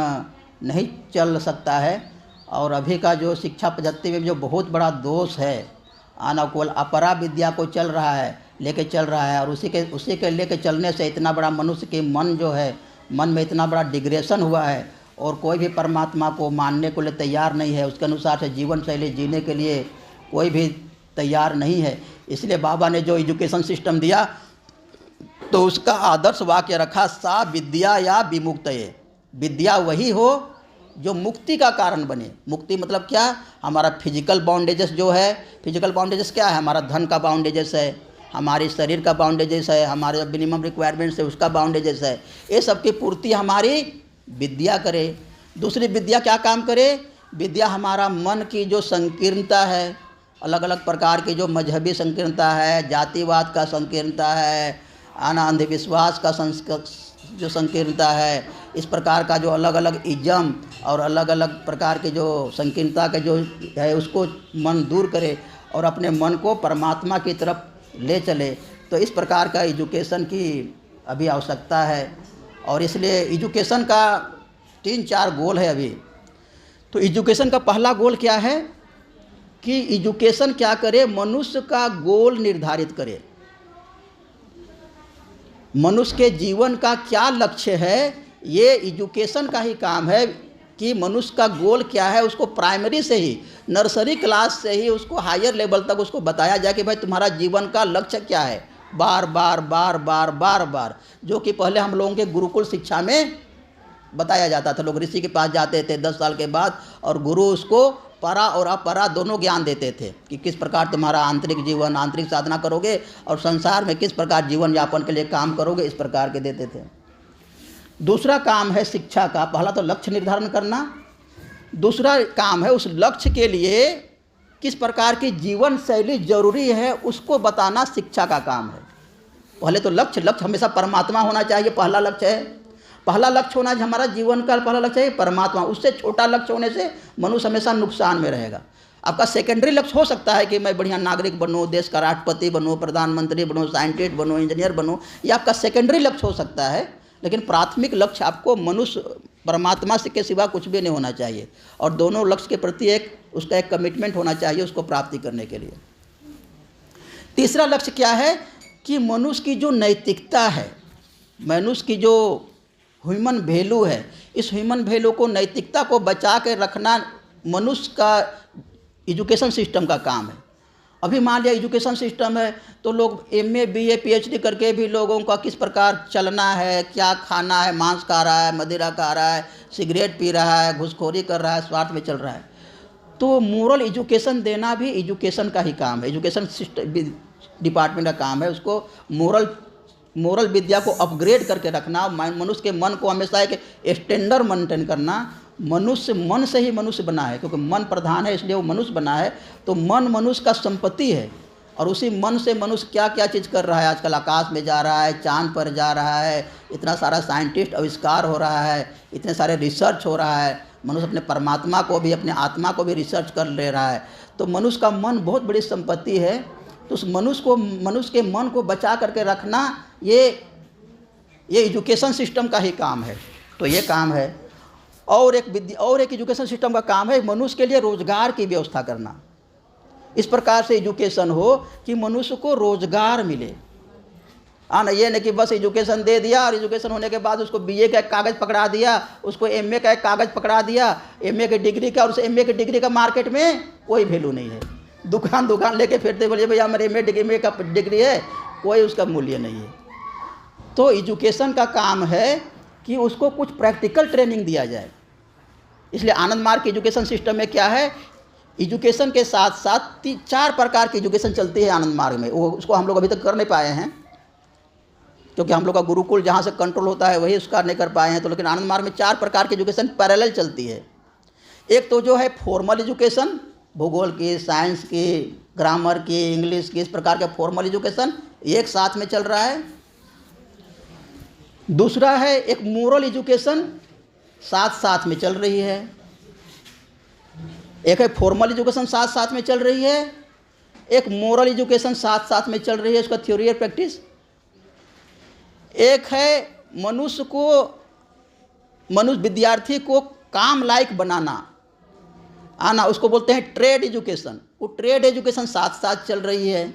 Speaker 1: नहीं चल सकता है। और अभी का जो शिक्षा पद्धति में जो बहुत बड़ा दोष है, आना केवल अपरा विद्या को चल रहा है, लेके चल रहा है, और उसी के लेके चलने से इतना बड़ा मनुष्य के मन जो है, मन में इतना बड़ा डिग्रेशन हुआ है, और कोई भी परमात्मा को मानने को लिए तैयार नहीं है। उसके अनुसार से जीवन शैली जीने के लिए कोई भी तैयार नहीं है। इसलिए बाबा ने जो एजुकेशन सिस्टम दिया तो उसका आदर्श वाक्य रखा, सा विद्या या विमुक्तये। विद्या वही हो जो मुक्ति का कारण बने। मुक्ति मतलब क्या? हमारा फिजिकल बाउंडेजेस जो है, फिजिकल बाउंडेजेस क्या है? हमारा धन का बाउंडेजेस है, हमारे शरीर का बाउंडेजेस है, हमारे मिनिमम रिक्वायरमेंट्स है उसका बाउंडेजेस है। ये सब की पूर्ति हमारी विद्या करे। दूसरी विद्या क्या काम करे? विद्या हमारा मन की जो संकीर्णता है, अलग अलग प्रकार की जो मजहबी संकीर्णता है, जातिवाद का संकीर्णता है, अंधविश्वास का जो संकीर्णता है, इस प्रकार का जो अलग अलग इज्म और अलग अलग प्रकार के जो संकीर्णता के जो है उसको मन दूर करे और अपने मन को परमात्मा की तरफ ले चले। तो इस प्रकार का एजुकेशन की अभी आवश्यकता है। और इसलिए एजुकेशन का 3-4 गोल है अभी। तो एजुकेशन का पहला गोल क्या है कि एजुकेशन क्या करे? मनुष्य का गोल निर्धारित करे। मनुष्य के जीवन का क्या लक्ष्य है, ये एजुकेशन का ही काम है कि मनुष्य का गोल क्या है उसको प्राइमरी से ही, नर्सरी क्लास से ही उसको हायर लेवल तक उसको बताया जाए कि भाई तुम्हारा जीवन का लक्ष्य क्या है, बार बार बार बार बार बार, जो कि पहले हम लोगों के गुरुकुल शिक्षा में बताया जाता था। लोग ऋषि के पास जाते थे 10 साल के बाद और गुरु उसको परा और अपरा दोनों ज्ञान देते थे कि किस प्रकार तुम्हारा आंतरिक जीवन, आंतरिक साधना करोगे और संसार में किस प्रकार जीवन यापन के लिए काम करोगे, इस प्रकार के देते थे। दूसरा काम है शिक्षा का। पहला तो लक्ष्य निर्धारण करना, दूसरा काम है उस लक्ष्य के लिए किस प्रकार की जीवन शैली जरूरी है उसको बताना शिक्षा का काम है। पहले तो लक्ष्य हमेशा परमात्मा होना चाहिए, पहला लक्ष्य है। पहला लक्ष्य होना हमारा जीवन का पहला लक्ष्य है परमात्मा। उससे छोटा लक्ष्य होने से मनुष्य हमेशा नुकसान में रहेगा। आपका सेकेंडरी लक्ष्य हो सकता है कि मैं बढ़िया नागरिक बनूं, देश का राष्ट्रपति बनूं, प्रधानमंत्री बनूं, साइंटिस्ट बनूं, इंजीनियर बनूं, ये आपका सेकेंडरी लक्ष्य हो सकता है। लेकिन प्राथमिक लक्ष्य आपको मनुष्य परमात्मा से के सिवा कुछ भी नहीं होना चाहिए। और दोनों लक्ष्य के प्रति उसका एक कमिटमेंट होना चाहिए उसको प्राप्ति करने के लिए। तीसरा लक्ष्य क्या है कि मनुष्य की जो नैतिकता है, मनुष्य की जो ह्यूमन वैल्यू है, इस ह्यूमन वैल्यू को, नैतिकता को बचा के रखना मनुष्य का एजुकेशन सिस्टम का काम है। अभी मान लिया एजुकेशन सिस्टम है तो लोग MA BA PhD करके भी लोगों का किस प्रकार चलना है, क्या खाना है, मांस खा रहा है, मदिरा खा रहा है, सिगरेट पी रहा है, घूसखोरी कर रहा है, स्वार्थ में चल रहा है। तो मोरल एजुकेशन देना भी एजुकेशन का ही काम है, एजुकेशन सिस्टम डिपार्टमेंट का काम है। उसको मोरल विद्या को अपग्रेड करके रखना, मनुष्य के मन को हमेशा एक स्टैंडर्ड मेंटेन करना। मनुष्य मन से ही मनुष्य बना है, क्योंकि मन प्रधान है इसलिए वो मनुष्य बना है। तो मन मनुष्य का संपत्ति है और उसी मन से मनुष्य क्या क्या चीज़ कर रहा है। आजकल आकाश में जा रहा है, चांद पर जा रहा है, इतना सारा साइंटिस्ट आविष्कार हो रहा है, इतने सारे रिसर्च हो रहा है। मनुष्य अपने परमात्मा को भी, अपने आत्मा को भी रिसर्च कर ले रहा है। तो मनुष्य का मन बहुत बड़ी संपत्ति है। तो उस मनुष्य के मन को बचा करके रखना ये एजुकेशन सिस्टम का ही काम है। तो ये काम है। और एक एजुकेशन सिस्टम का काम है मनुष्य के लिए रोजगार की व्यवस्था करना। इस प्रकार से एजुकेशन हो कि मनुष्य को रोजगार मिले। ना ये नहीं कि बस एजुकेशन दे दिया और एजुकेशन होने के बाद उसको BA का एक कागज़ पकड़ा दिया, उसको MA का एक कागज़ पकड़ा दिया, MA की डिग्री का, और उस MA की डिग्री का मार्केट में कोई वैल्यू नहीं है। दुकान लेके फिरते बोलिए भैया मेरे MA का डिग्री है, कोई उसका मूल्य नहीं है। तो एजुकेशन का काम है कि उसको कुछ प्रैक्टिकल ट्रेनिंग दिया जाए। इसलिए आनंद मार्ग के एजुकेशन सिस्टम में क्या है, एजुकेशन के साथ साथ 4 प्रकार की एजुकेशन चलती है आनंद मार्ग में। वो उसको हम लोग अभी तक कर नहीं पाए हैं, क्योंकि हम लोग का गुरुकुल जहाँ से कंट्रोल होता है वही उसका नहीं कर पाए हैं। तो लेकिन आनंद मार्ग में 4 प्रकार की एजुकेशन पैरेलल चलती है। एक तो जो है फॉर्मल एजुकेशन, भूगोल की, साइंस की, ग्रामर की, इंग्लिश की, इस प्रकार के फॉर्मल एजुकेशन एक साथ में चल रहा है। दूसरा है एक मोरल एजुकेशन, साथ में चल रही है। एक है फॉर्मल एजुकेशन साथ में चल रही है, एक मोरल एजुकेशन साथ में चल रही है, उसका थ्योरी और प्रैक्टिस। एक है मनुष्य विद्यार्थी को काम लायक बनाना उसको बोलते हैं ट्रेड एजुकेशन। वो ट्रेड एजुकेशन साथ चल रही है।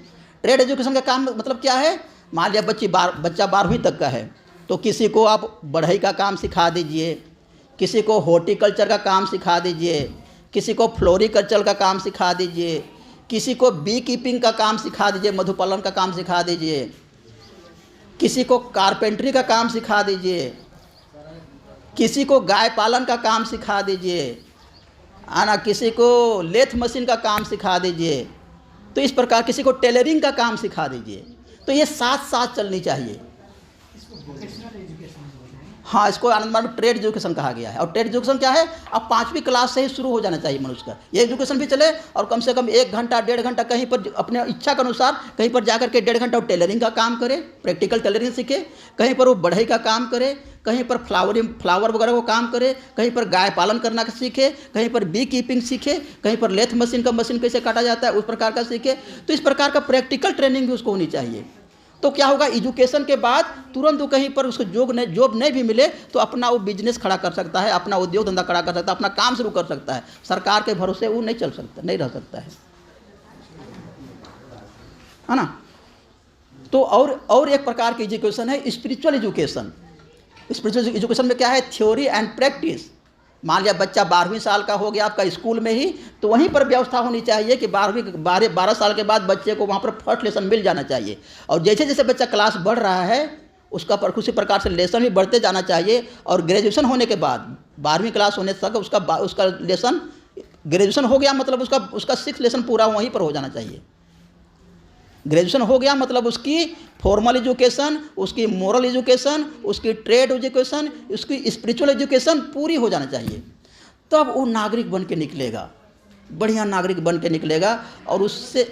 Speaker 1: ट्रेड एजुकेशन का काम मतलब क्या है, मान लिया बच्चा 12वीं तक का है तो किसी को आप बढ़ई का काम सिखा दीजिए, किसी को हॉर्टिकल्चर का काम सिखा दीजिए, किसी को फ्लोरिकल्चर का काम सिखा दीजिए, किसी को बी कीपिंग का काम सिखा दीजिए, मधुपालन का काम सिखा दीजिए, किसी को कारपेंटरी का काम सिखा दीजिए। किसी को गाय पालन का काम सिखा दीजिए, है ना, किसी को लेथ मशीन का काम सिखा दीजिए, तो इस प्रकार किसी को टेलरिंग का काम सिखा दीजिए। तो ये साथ साथ चलनी चाहिए। हाँ, इसको आनंद मार्ग में ट्रेड एजुकेशन कहा गया है। और ट्रेड एजुकेशन क्या है, अब 5वीं क्लास से ही शुरू हो जाना चाहिए मनुष्य का। ये एजुकेशन भी चले और कम से कम 1 घंटा 1.5 घंटा कहीं पर अपने इच्छा के अनुसार कहीं पर जाकर के 1.5 घंटा वो टेलरिंग का काम करे, प्रैक्टिकल टेलरिंग सीखे, कहीं पर वो बढ़ई का काम करे, कहीं पर फ्लावर वगैरह को काम करे, कहीं पर गाय पालन करना का सीखे, कहीं पर बी कीपिंग सीखे, कहीं पर लेथ मशीन कैसे काटा जाता है उस प्रकार का सीखे। तो इस प्रकार का प्रैक्टिकल ट्रेनिंग भी उसको होनी चाहिए। तो क्या होगा, एजुकेशन के बाद तुरंत वो कहीं पर उसको जॉब नहीं भी मिले तो अपना वो बिजनेस खड़ा कर सकता है, अपना उद्योग धंधा खड़ा कर सकता है, अपना काम शुरू कर सकता है। सरकार के भरोसे वो नहीं चल सकता, नहीं रह सकता है ना। तो और एक प्रकार की एजुकेशन है स्पिरिचुअल एजुकेशन। स्पिरिचुअल एजुकेशन में क्या है, थ्योरी एंड प्रैक्टिस। मान लिया बच्चा 12वीं साल का हो गया आपका स्कूल में ही, तो वहीं पर व्यवस्था होनी चाहिए कि 12 साल के बाद बच्चे को वहाँ पर फर्स्ट लेसन मिल जाना चाहिए। और जैसे जैसे बच्चा क्लास बढ़ रहा है उसका उसी प्रकार से लेसन भी बढ़ते जाना चाहिए। और ग्रेजुएशन होने के बाद 12वीं क्लास होने तक उसका लेसन, ग्रेजुएशन हो गया मतलब उसका 6 लेसन पूरा वहीं पर हो जाना चाहिए। ग्रेजुएशन हो गया मतलब उसकी फॉर्मल एजुकेशन, उसकी मोरल एजुकेशन, उसकी ट्रेड एजुकेशन, उसकी स्पिरिचुअल एजुकेशन पूरी हो जाना चाहिए। तब वो नागरिक बन के निकलेगा, बढ़िया नागरिक बन के निकलेगा। और उससे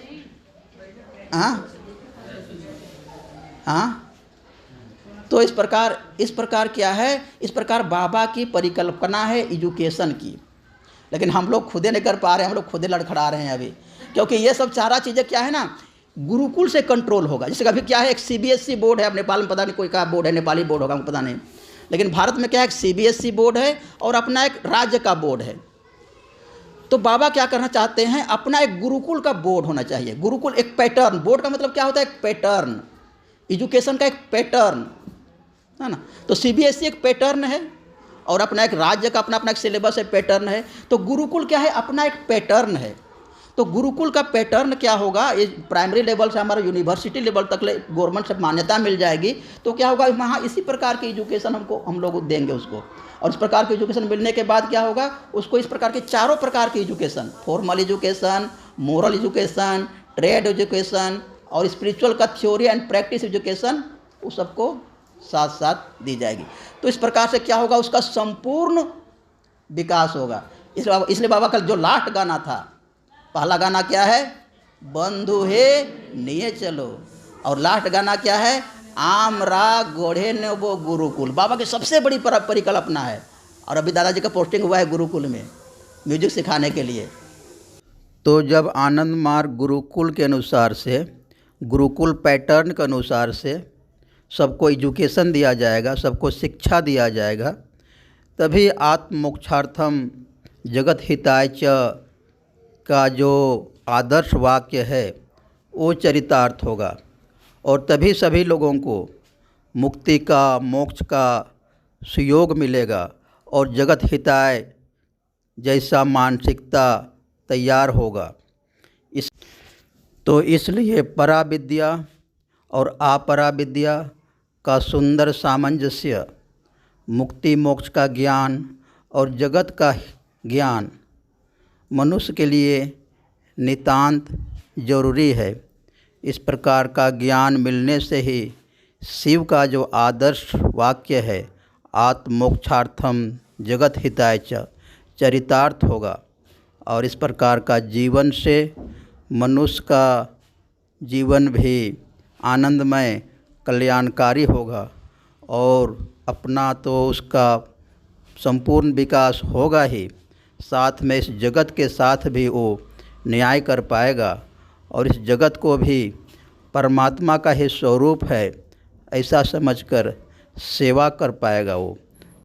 Speaker 1: तो इस प्रकार क्या है, इस प्रकार बाबा की परिकल्पना है एजुकेशन की। लेकिन हम लोग खुदे नहीं कर पा रहे हैं, हम लोग खुदे लड़खड़ा रहे हैं अभी, क्योंकि ये सब सारा चीज़ें क्या है ना, गुरुकुल से कंट्रोल होगा। जैसे अभी क्या है, एक CBSE बोर्ड है, अब नेपाल में पता नहीं कोई का बोर्ड है, नेपाली बोर्ड होगा पता नहीं, लेकिन भारत में क्या है, एक CBSE बोर्ड है और अपना एक राज्य का बोर्ड है। तो बाबा क्या करना चाहते हैं, अपना एक गुरुकुल का बोर्ड होना चाहिए। गुरुकुल एक पैटर्न, बोर्ड का मतलब क्या होता है, एक पैटर्न, एजुकेशन का एक पैटर्न है ना। तो CBSE एक पैटर्न है और अपना एक राज्य का अपना एक सिलेबस है, पैटर्न है। तो गुरुकुल क्या है, अपना एक पैटर्न है। तो गुरुकुल का पैटर्न क्या होगा, ये प्राइमरी लेवल से हमारा यूनिवर्सिटी लेवल तक गवर्नमेंट से मान्यता मिल जाएगी। तो क्या होगा, वहाँ इसी प्रकार की एजुकेशन हम लोग देंगे उसको। और इस प्रकार की एजुकेशन मिलने के बाद क्या होगा, उसको इस प्रकार के चारों प्रकार की education, formal education, moral education, trade education और स्पिरिचुअल का थ्योरी एंड प्रैक्टिस एजुकेशन, उस सबको साथ साथ दी जाएगी। तो इस प्रकार से क्या होगा, उसका संपूर्ण विकास होगा। इसलिए बाबा का जो लास्ट गाना था, पहला गाना क्या है, बंधु हे निये चलो, और लास्ट गाना क्या है, आमरा गोढ़े ने वो गुरुकुल। बाबा की सबसे बड़ी परिकल्पना है। और अभी दादाजी का पोस्टिंग हुआ है गुरुकुल में म्यूजिक सिखाने के लिए। तो जब आनंद मार्ग गुरुकुल के अनुसार से, गुरुकुल पैटर्न के अनुसार से सबको एजुकेशन दिया जाएगा, सबको शिक्षा दिया जाएगा, तभी आत्ममोक्षार्थम जगत हिताय च का जो आदर्श वाक्य है वो चरितार्थ होगा। और तभी सभी लोगों को मुक्ति का, मोक्ष का सुयोग मिलेगा और जगत हिताय जैसा मानसिकता तैयार होगा। इसलिए पराविद्या और अपराविद्या का सुंदर सामंजस्य, मुक्ति मोक्ष का ज्ञान और जगत का ज्ञान मनुष्य के लिए नितांत जरूरी है। इस प्रकार का ज्ञान मिलने से ही शिव का जो आदर्श वाक्य है, आत्ममोक्षार्थम जगत हिताय च, चरितार्थ होगा। और इस प्रकार का जीवन से मनुष्य का जीवन भी आनंदमय, कल्याणकारी होगा। और अपना तो उसका संपूर्ण विकास होगा ही, साथ में इस जगत के साथ भी वो न्याय कर पाएगा और इस जगत को भी परमात्मा का ही स्वरूप है ऐसा समझकर सेवा कर पाएगा वो।